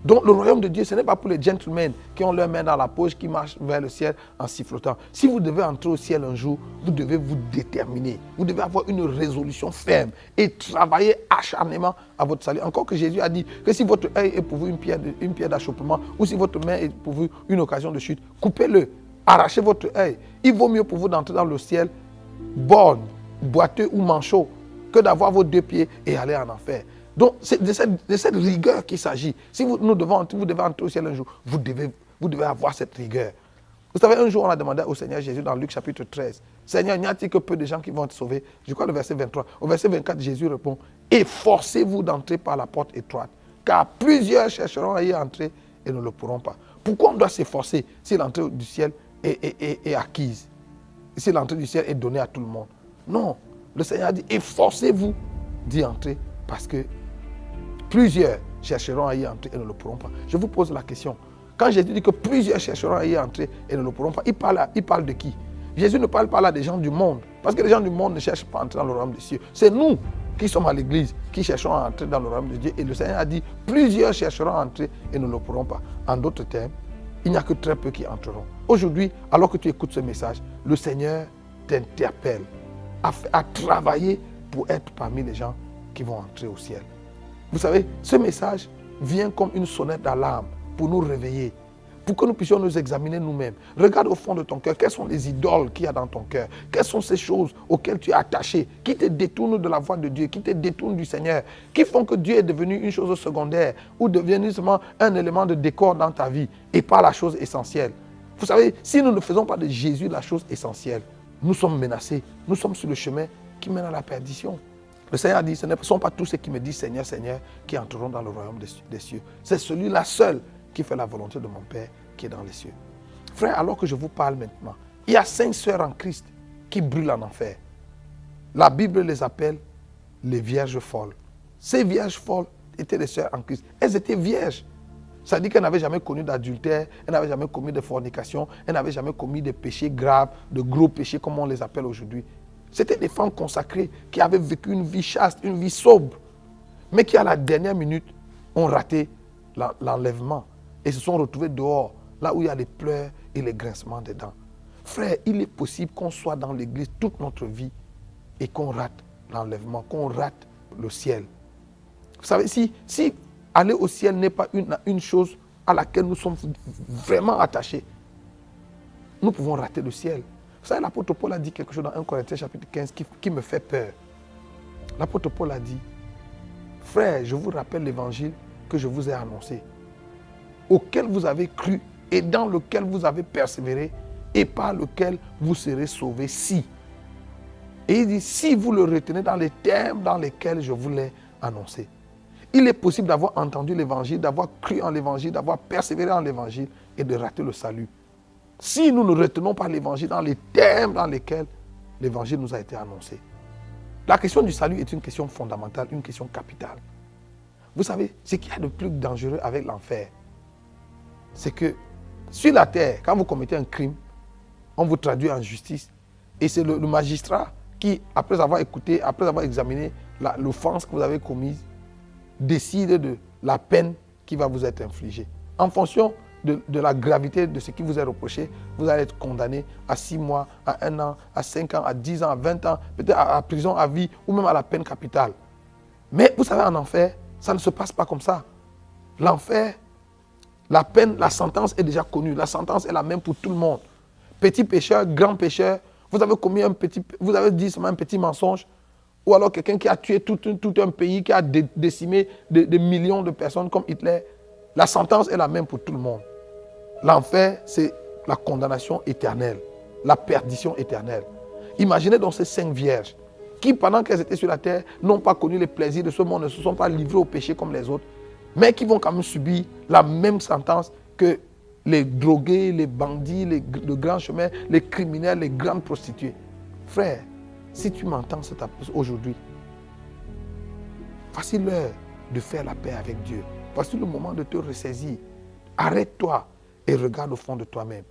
Donc le royaume de Dieu, ce n'est pas pour les gentlemen qui ont leurs mains dans la poche, qui marchent vers le ciel en sifflotant. Si vous devez entrer au ciel un jour, vous devez vous déterminer. Vous devez avoir une résolution ferme et travailler acharnement à votre salut. Encore que Jésus a dit que si votre œil est pour vous une pierre d'achoppement ou si votre main est pour vous une occasion de chute, coupez-le. arrachez votre œil. Il vaut mieux pour vous d'entrer dans le ciel borgne, boiteux ou manchot que d'avoir vos 2 pieds et aller en enfer. Donc, c'est de cette rigueur qu'il s'agit. Si vous devez entrer au ciel un jour, vous devez avoir cette rigueur. Vous savez, un jour, on a demandé au Seigneur Jésus dans Luc chapitre 13, Seigneur, n'y a-t-il que peu de gens qui vont être sauvés? Je crois le verset 23. Au verset 24, Jésus répond, efforcez-vous d'entrer par la porte étroite, car plusieurs chercheront à y entrer et ne le pourront pas. Pourquoi on doit s'efforcer si l'entrée du ciel est acquise? Si l'entrée du ciel est donnée à tout le monde? Non. Le Seigneur a dit, efforcez-vous d'y entrer parce que plusieurs chercheront à y entrer et ne le pourront pas. Je vous pose la question. Quand Jésus dit que plusieurs chercheront à y entrer et ne le pourront pas, il parle de qui? Jésus ne parle pas là des gens du monde. Parce que les gens du monde ne cherchent pas à entrer dans le royaume des cieux. C'est nous qui sommes à l'église qui cherchons à entrer dans le royaume de Dieu. Et le Seigneur a dit, plusieurs chercheront à entrer et ne le pourront pas. En d'autres termes, il n'y a que très peu qui entreront. Aujourd'hui, alors que tu écoutes ce message, le Seigneur t'interpelle à travailler pour être parmi les gens qui vont entrer au ciel. Vous savez, ce message vient comme une sonnette d'alarme pour nous réveiller, pour que nous puissions nous examiner nous-mêmes. Regarde au fond de ton cœur, quelles sont les idoles qu'il y a dans ton cœur? Quelles sont ces choses auxquelles tu es attaché, qui te détournent de la voie de Dieu, qui te détournent du Seigneur, qui font que Dieu est devenu une chose secondaire ou devenu seulement un élément de décor dans ta vie et pas la chose essentielle. Vous savez, si nous ne faisons pas de Jésus la chose essentielle, nous sommes menacés, nous sommes sur le chemin qui mène à la perdition. Le Seigneur a dit, ce ne sont pas tous ceux qui me disent Seigneur, Seigneur, qui entreront dans le royaume des cieux. C'est celui-là seul qui fait la volonté de mon Père qui est dans les cieux. Frère, alors que je vous parle maintenant, il y a 5 sœurs en Christ qui brûlent en enfer. La Bible les appelle les vierges folles. Ces vierges folles étaient des sœurs en Christ. Elles étaient vierges. Ça dit qu'elles n'avaient jamais connu d'adultère, elles n'avaient jamais commis de fornication, elles n'avaient jamais commis de péchés graves, de gros péchés comme on les appelle aujourd'hui. C'était des femmes consacrées qui avaient vécu une vie chaste, une vie sobre, mais qui à la dernière minute ont raté l'enlèvement et se sont retrouvées dehors, là où il y a les pleurs et les grincements des dents. Frère, il est possible qu'on soit dans l'église toute notre vie et qu'on rate l'enlèvement, qu'on rate le ciel. Vous savez, si aller au ciel n'est pas une chose à laquelle nous sommes vraiment attachés, nous pouvons rater le ciel. Vous savez, l'apôtre Paul a dit quelque chose dans 1 Corinthiens chapitre 15 qui me fait peur. L'apôtre Paul a dit, frère, je vous rappelle l'évangile que je vous ai annoncé, auquel vous avez cru et dans lequel vous avez persévéré et par lequel vous serez sauvés si. Et il dit, si vous le retenez dans les termes dans lesquels je vous l'ai annoncé. Il est possible d'avoir entendu l'évangile, d'avoir cru en l'évangile, d'avoir persévéré en l'évangile et de rater le salut. Si nous ne retenons pas l'évangile dans les termes dans lesquels l'évangile nous a été annoncé. La question du salut est une question fondamentale, une question capitale. Vous savez, ce qu'il y a de plus dangereux avec l'enfer, c'est que sur la terre, quand vous commettez un crime, on vous traduit en justice. Et c'est le magistrat qui, après avoir écouté, après avoir examiné l'offense que vous avez commise, décide de la peine qui va vous être infligée. En fonction de la gravité de ce qui vous est reproché, vous allez être condamné à 6 mois, à 1 an, à 5 ans, à 10 ans, à 20 ans, peut-être à prison à vie ou même à la peine capitale. Mais vous savez, en enfer, ça ne se passe pas comme ça. L'enfer, la peine, la sentence est déjà connue. La sentence est la même pour tout le monde. Petit pécheur, grand pécheur, vous avez commis vous avez dit seulement un petit mensonge, ou alors quelqu'un qui a tué tout un pays, qui a décimé des millions de personnes comme Hitler. La sentence est la même pour tout le monde. L'enfer, c'est la condamnation éternelle, la perdition éternelle. Imaginez donc ces 5 vierges qui, pendant qu'elles étaient sur la terre, n'ont pas connu les plaisirs de ce monde, ne se sont pas livrées au péché comme les autres, mais qui vont quand même subir la même sentence que les drogués, les bandits, les grands chemins, les criminels, les grandes prostituées. Frère, si tu m'entends aujourd'hui, voici l'heure de faire la paix avec Dieu. Voici le moment de te ressaisir. Arrête-toi et regarde au fond de toi-même.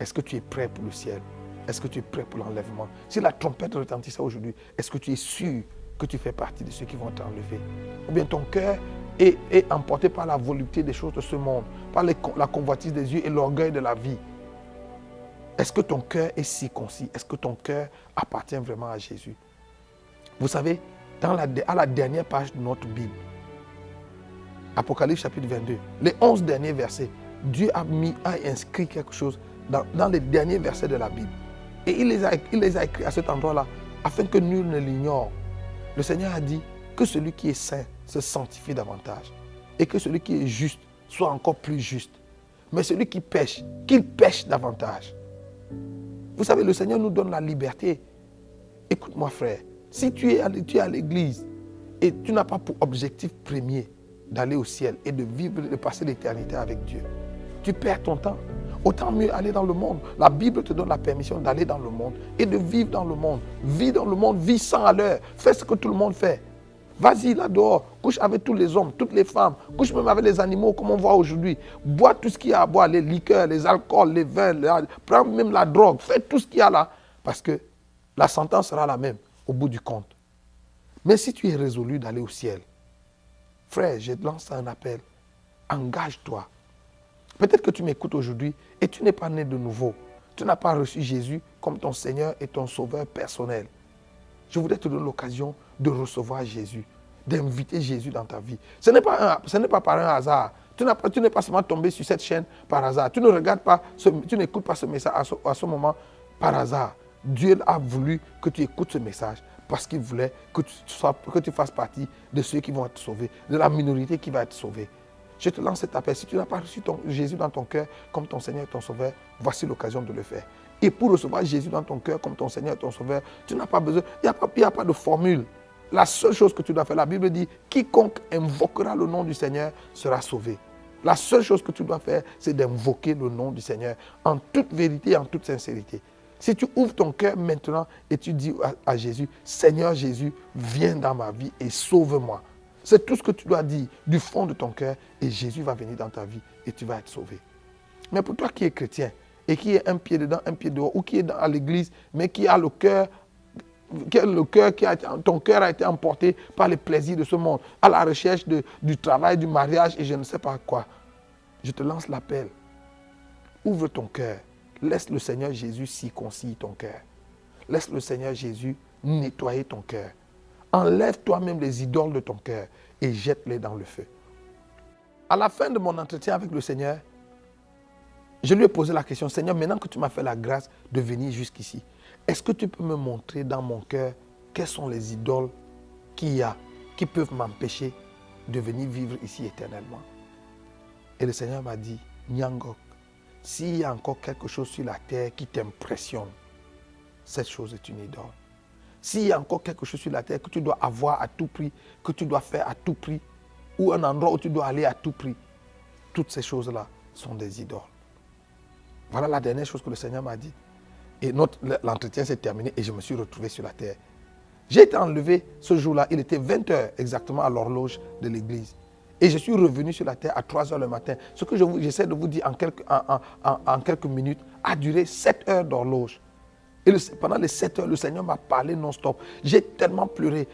Est-ce que tu es prêt pour le ciel? Est-ce que tu es prêt pour l'enlèvement? Si la trompette retentissait aujourd'hui, est-ce que tu es sûr que tu fais partie de ceux qui vont t'enlever? Ou bien ton cœur est emporté par la volupté des choses de ce monde, par la convoitise des yeux et l'orgueil de la vie? Est-ce que ton cœur est circoncis? Est-ce que ton cœur appartient vraiment à Jésus? Vous savez, à la dernière page de notre Bible, Apocalypse chapitre 22, les 11 derniers versets, Dieu a inscrit quelque chose dans les derniers versets de la Bible. Et il les a écrits à cet endroit-là, afin que nul ne l'ignore. Le Seigneur a dit que celui qui est saint se sanctifie davantage. Et que celui qui est juste soit encore plus juste. Mais celui qui pêche, qu'il pêche davantage. Vous savez, le Seigneur nous donne la liberté. Écoute-moi frère, si tu es à l'église et tu n'as pas pour objectif premier d'aller au ciel et de vivre, de passer l'éternité avec Dieu, tu perds ton temps. Autant mieux aller dans le monde. La Bible te donne la permission d'aller dans le monde et de vivre dans le monde. Vis dans le monde, vis sans à l'heure. Fais ce que tout le monde fait. Vas-y là dehors, couche avec tous les hommes, toutes les femmes, couche même avec les animaux comme on voit aujourd'hui. Bois tout ce qu'il y a à boire, les liqueurs, les alcools, les vins, prends même la drogue, fais tout ce qu'il y a là. Parce que la sentence sera la même au bout du compte. Mais si tu es résolu d'aller au ciel, frère, je lance un appel, engage-toi. Peut-être que tu m'écoutes aujourd'hui et tu n'es pas né de nouveau. Tu n'as pas reçu Jésus comme ton Seigneur et ton Sauveur personnel. Je voudrais te donner l'occasion de recevoir Jésus, d'inviter Jésus dans ta vie. Ce n'est pas par un hasard. Tu n'es pas seulement tombé sur cette chaîne par hasard. Tu ne regardes pas, tu n'écoutes pas ce message à ce moment par hasard. Dieu a voulu que tu écoutes ce message parce qu'il voulait que tu fasses partie de ceux qui vont être sauvés, de la minorité qui va être sauvée. Je te lance cet appel. Si tu n'as pas reçu Jésus dans ton cœur comme ton Seigneur et ton Sauveur, voici l'occasion de le faire. Et pour recevoir Jésus dans ton cœur comme ton Seigneur et ton Sauveur, tu n'as pas besoin, il n'y a pas de formule. La seule chose que tu dois faire, la Bible dit, quiconque invoquera le nom du Seigneur sera sauvé. La seule chose que tu dois faire, c'est d'invoquer le nom du Seigneur en toute vérité et en toute sincérité. Si tu ouvres ton cœur maintenant et tu dis à Jésus, Seigneur Jésus, viens dans ma vie et sauve-moi. C'est tout ce que tu dois dire du fond de ton cœur et Jésus va venir dans ta vie et tu vas être sauvé. Mais pour toi qui es chrétien et qui est un pied dedans, un pied dehors ou qui est à l'église mais qui a le cœur, ton cœur a été emporté par les plaisirs de ce monde, à la recherche du travail, du mariage et je ne sais pas quoi. Je te lance l'appel. Ouvre ton cœur. Laisse le Seigneur Jésus circoncire ton cœur. Laisse le Seigneur Jésus nettoyer ton cœur. Enlève toi-même les idoles de ton cœur et jette-les dans le feu. À la fin de mon entretien avec le Seigneur, je lui ai posé la question, Seigneur, maintenant que tu m'as fait la grâce de venir jusqu'ici, est-ce que tu peux me montrer dans mon cœur quelles sont les idoles qu'il y a qui peuvent m'empêcher de venir vivre ici éternellement? Et le Seigneur m'a dit, Nyangok, s'il y a encore quelque chose sur la terre qui t'impressionne, cette chose est une idole. S'il y a encore quelque chose sur la terre que tu dois avoir à tout prix, que tu dois faire à tout prix, ou un endroit où tu dois aller à tout prix, toutes ces choses-là sont des idoles. Voilà la dernière chose que le Seigneur m'a dit. Et l'entretien s'est terminé et je me suis retrouvé sur la terre. J'ai été enlevé ce jour-là, il était 20 h exactement à l'horloge de l'église. Et je suis revenu sur la terre à 3 h le matin. Ce que j'essaie de vous dire en quelques minutes a duré 7 heures d'horloge. Et pendant les 7 heures, le Seigneur m'a parlé non-stop. J'ai tellement pleuré.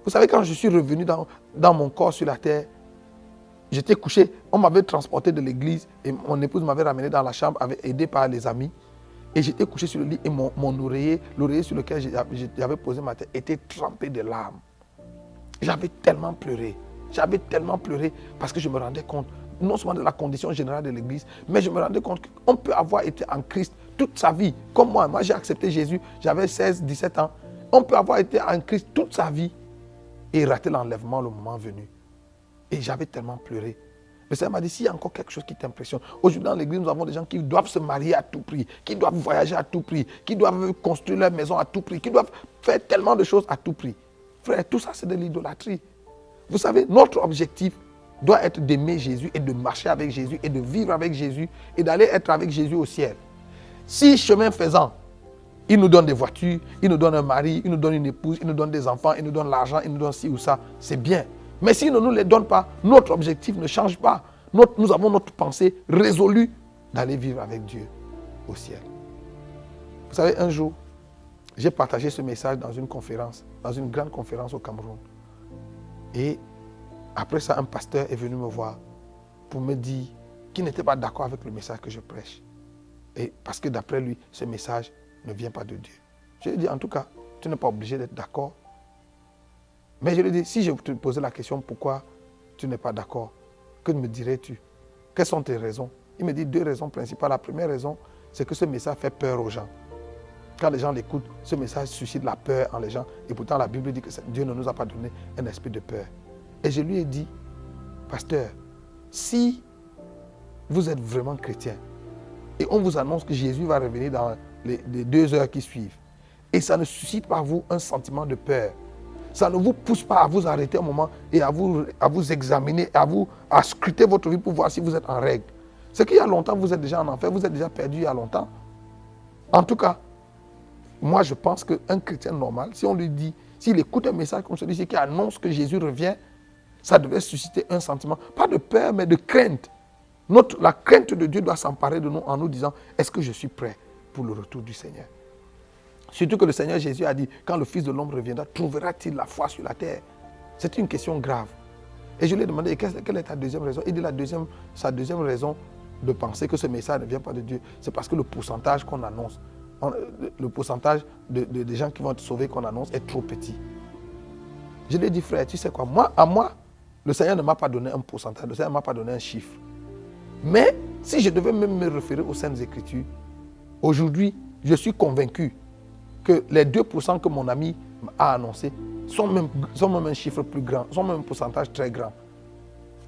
Vous savez, quand je suis revenu dans mon corps sur la terre, j'étais couché. On m'avait transporté de l'église et mon épouse m'avait ramené dans la chambre, aidé par les amis. Et j'étais couché sur le lit et mon oreiller, l'oreiller sur lequel j'avais posé ma tête, était trempé de larmes. J'avais tellement pleuré. J'avais tellement pleuré parce que je me rendais compte, non seulement de la condition générale de l'église, mais je me rendais compte qu'on peut avoir été en Christ toute sa vie. Comme moi, j'ai accepté Jésus, j'avais 16, 17 ans. On peut avoir été en Christ toute sa vie et rater l'enlèvement le moment venu. Et j'avais tellement pleuré. Le Seigneur m'a dit, s'il y a encore quelque chose qui t'impressionne, aujourd'hui dans l'église, nous avons des gens qui doivent se marier à tout prix, qui doivent voyager à tout prix, qui doivent construire leur maison à tout prix, qui doivent faire tellement de choses à tout prix. Frère, tout ça c'est de l'idolâtrie. Vous savez, notre objectif doit être d'aimer Jésus et de marcher avec Jésus et de vivre avec Jésus et d'aller être avec Jésus au ciel. Si chemin faisant, il nous donne des voitures, il nous donne un mari, il nous donne une épouse, il nous donne des enfants, il nous donne l'argent, il nous donne ci ou ça, c'est bien. Mais s'il ne nous les donne pas, notre objectif ne change pas. Nous avons notre pensée résolue d'aller vivre avec Dieu au ciel. Vous savez, un jour, j'ai partagé ce message dans une conférence, dans une grande conférence au Cameroun. Et après ça, un pasteur est venu me voir pour me dire qu'il n'était pas d'accord avec le message que je prêche. Et parce que d'après lui, ce message ne vient pas de Dieu. Je lui ai dit, en tout cas, tu n'es pas obligé d'être d'accord. Mais je lui ai dit, si je te posais la question, pourquoi tu n'es pas d'accord, que me dirais-tu? Quelles sont tes raisons? Il me dit 2 raisons principales. La première raison, c'est que ce message fait peur aux gens. Quand les gens l'écoutent, ce message suscite la peur en les gens. Et pourtant, la Bible dit que Dieu ne nous a pas donné un esprit de peur. Et je lui ai dit, pasteur, si vous êtes vraiment chrétien et on vous annonce que Jésus va revenir dans les 2 heures qui suivent, et ça ne suscite pas vous un sentiment de peur, ça ne vous pousse pas à vous arrêter un moment et à vous examiner, à scruter votre vie pour voir si vous êtes en règle. C'est qu'il y a longtemps, vous êtes déjà en enfer, vous êtes déjà perdu il y a longtemps. En tout cas, moi je pense qu'un chrétien normal, si on lui dit, s'il écoute un message comme celui-ci qui annonce que Jésus revient, ça devait susciter un sentiment, pas de peur, mais de crainte. La crainte de Dieu doit s'emparer de nous en nous disant, est-ce que je suis prêt pour le retour du Seigneur? Surtout que le Seigneur Jésus a dit, quand le Fils de l'homme reviendra, trouvera-t-il la foi sur la terre? C'est une question grave. Et je lui ai demandé, quelle est ta deuxième raison? Il dit, sa deuxième raison de penser que ce message ne vient pas de Dieu, c'est parce que le pourcentage qu'on annonce, le pourcentage des gens qui vont être sauvés qu'on annonce est trop petit. Je lui ai dit, frère, tu sais quoi, moi, le Seigneur ne m'a pas donné un pourcentage, le Seigneur ne m'a pas donné un chiffre. Mais si je devais même me référer aux Saintes Écritures, aujourd'hui, je suis convaincu que les 2% que mon ami a annoncé sont même un chiffre plus grand, sont même un pourcentage très grand.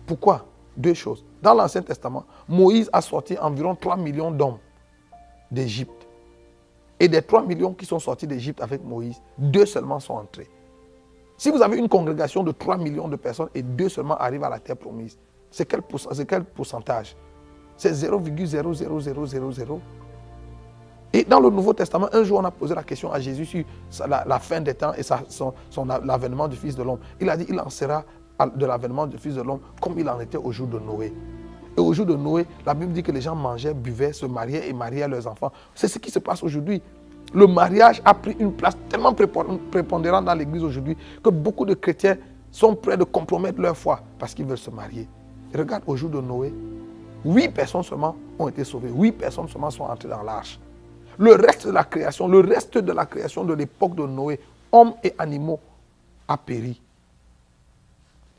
Pourquoi? 2 choses. Dans l'Ancien Testament, Moïse a sorti environ 3 millions d'hommes d'Égypte. Et des 3 millions qui sont sortis d'Égypte avec Moïse, 2 seulement sont entrés. Si vous avez une congrégation de 3 millions de personnes et 2 seulement arrivent à la terre promise, c'est quel pourcentage? C'est 0,00000. Et dans le Nouveau Testament, un jour on a posé la question à Jésus sur la fin des temps et l'avènement du Fils de l'homme. Il a dit, il en sera de l'avènement du Fils de l'homme comme il en était au jour de Noé. Et au jour de Noé, la Bible dit que les gens mangeaient, buvaient, se mariaient et mariaient leurs enfants. C'est ce qui se passe aujourd'hui. Le mariage a pris une place tellement prépondérante dans l'église aujourd'hui que beaucoup de chrétiens sont prêts de compromettre leur foi parce qu'ils veulent se marier. Et regarde, au jour de Noé, 8 personnes seulement ont été sauvées. 8 personnes seulement sont entrées dans l'arche. Le reste de la création de l'époque de Noé, hommes et animaux, a péri.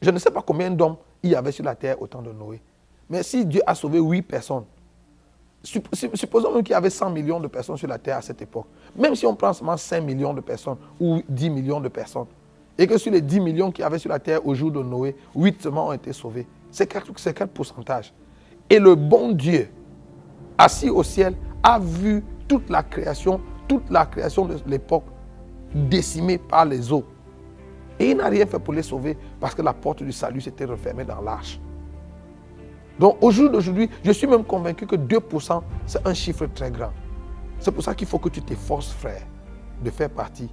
Je ne sais pas combien d'hommes il y avait sur la terre au temps de Noé. Mais si Dieu a sauvé 8 personnes, supposons même qu'il y avait 100 millions de personnes sur la terre à cette époque. Même si on prend seulement 5 millions de personnes ou 10 millions de personnes, et que sur les 10 millions qu'il y avait sur la terre au jour de Noé, 8 seulement ont été sauvés. C'est quel pourcentage? Et le bon Dieu, assis au ciel, a vu toute la création de l'époque décimée par les eaux. Et il n'a rien fait pour les sauver parce que la porte du salut s'était refermée dans l'arche. Donc au jour d'aujourd'hui, je suis même convaincu que 2%, c'est un chiffre très grand. C'est pour ça qu'il faut que tu t'efforces, frère, de faire partie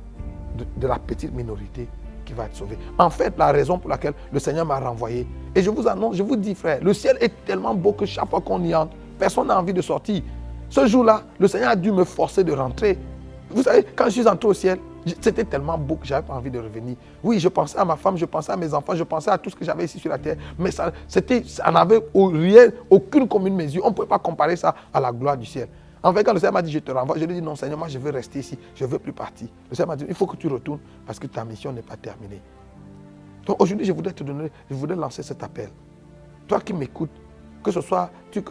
de la petite minorité qui va être sauvée. En fait, la raison pour laquelle le Seigneur m'a renvoyé, et je vous annonce, je vous dis, frère, le ciel est tellement beau que chaque fois qu'on y entre, personne n'a envie de sortir. Ce jour-là, le Seigneur a dû me forcer de rentrer. Vous savez, quand je suis entré au ciel, c'était tellement beau que je n'avais pas envie de revenir. Oui, je pensais à ma femme, je pensais à mes enfants, je pensais à tout ce que j'avais ici sur la terre. Mais ça n'avait aucune commune mesure. On ne pouvait pas comparer ça à la gloire du ciel. En fait, quand le Seigneur m'a dit, je te renvoie, je lui ai dit, non Seigneur, moi je veux rester ici, je ne veux plus partir. Le Seigneur m'a dit, il faut que tu retournes parce que ta mission n'est pas terminée. Donc aujourd'hui, je voudrais lancer cet appel. Toi qui m'écoutes, que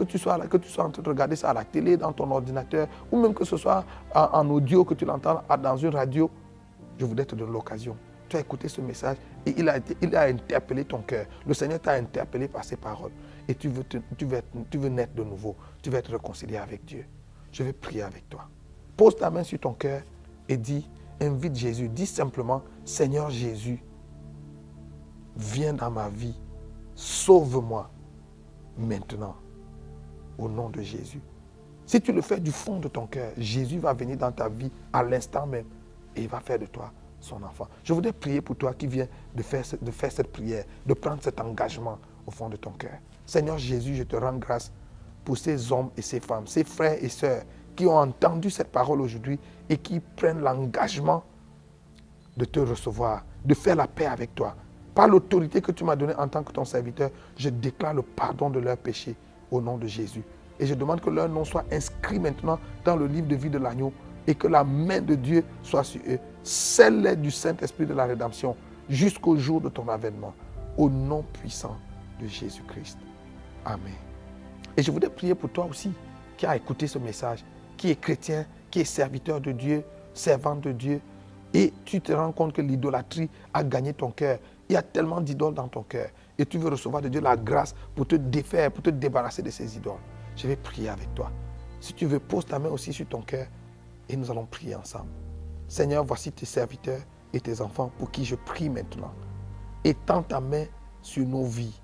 tu sois en train de regarder ça à la télé, dans ton ordinateur, ou même que ce soit en audio, que tu l'entends dans une radio, je voudrais te donner l'occasion. Tu as écouté ce message et il a interpellé ton cœur. Le Seigneur t'a interpellé par ses paroles. Et tu veux naître de nouveau. Tu veux être réconcilié avec Dieu. Je vais prier avec toi. Pose ta main sur ton cœur et invite Jésus. Dis simplement, Seigneur Jésus, viens dans ma vie. Sauve-moi maintenant. Au nom de Jésus. Si tu le fais du fond de ton cœur, Jésus va venir dans ta vie à l'instant même. Et il va faire de toi son enfant. Je voudrais prier pour toi qui viens de faire cette prière, de prendre cet engagement au fond de ton cœur. Seigneur Jésus, je te rends grâce pour ces hommes et ces femmes, ces frères et sœurs qui ont entendu cette parole aujourd'hui et qui prennent l'engagement de te recevoir, de faire la paix avec toi. Par l'autorité que tu m'as donnée en tant que ton serviteur, je déclare le pardon de leurs péchés au nom de Jésus. Et je demande que leur nom soit inscrit maintenant dans le livre de vie de l'agneau et que la main de Dieu soit sur eux. Scelle-les du Saint-Esprit de la rédemption jusqu'au jour de ton avènement. Au nom puissant de Jésus-Christ. Amen. Et je voudrais prier pour toi aussi qui as écouté ce message qui est chrétien, qui est serviteur de Dieu, servant de Dieu, et tu te rends compte que l'idolâtrie a gagné ton cœur. Il y a tellement d'idoles dans ton cœur. Et tu veux recevoir de Dieu la grâce pour te défaire, pour te débarrasser de ces idoles. Je vais prier avec toi. Si tu veux, pose ta main aussi sur ton cœur et nous allons prier ensemble. Seigneur, voici tes serviteurs et tes enfants pour qui je prie maintenant. Étends ta main sur nos vies.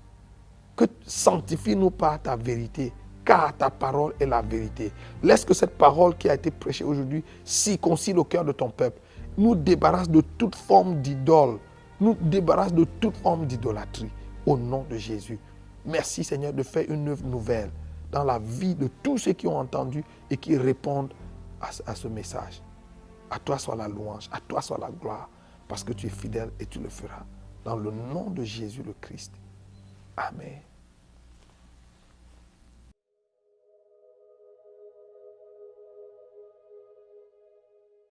Que sanctifie-nous par ta vérité, car ta parole est la vérité. Laisse que cette parole qui a été prêchée aujourd'hui circoncile au cœur de ton peuple. Nous débarrasse de toute forme d'idole. Nous débarrasse de toute forme d'idolâtrie. Au nom de Jésus. Merci Seigneur de faire une œuvre nouvelle dans la vie de tous ceux qui ont entendu et qui répondent à ce message. À toi soit la louange, à toi soit la gloire, parce que tu es fidèle et tu le feras. Dans le nom de Jésus le Christ. Amen.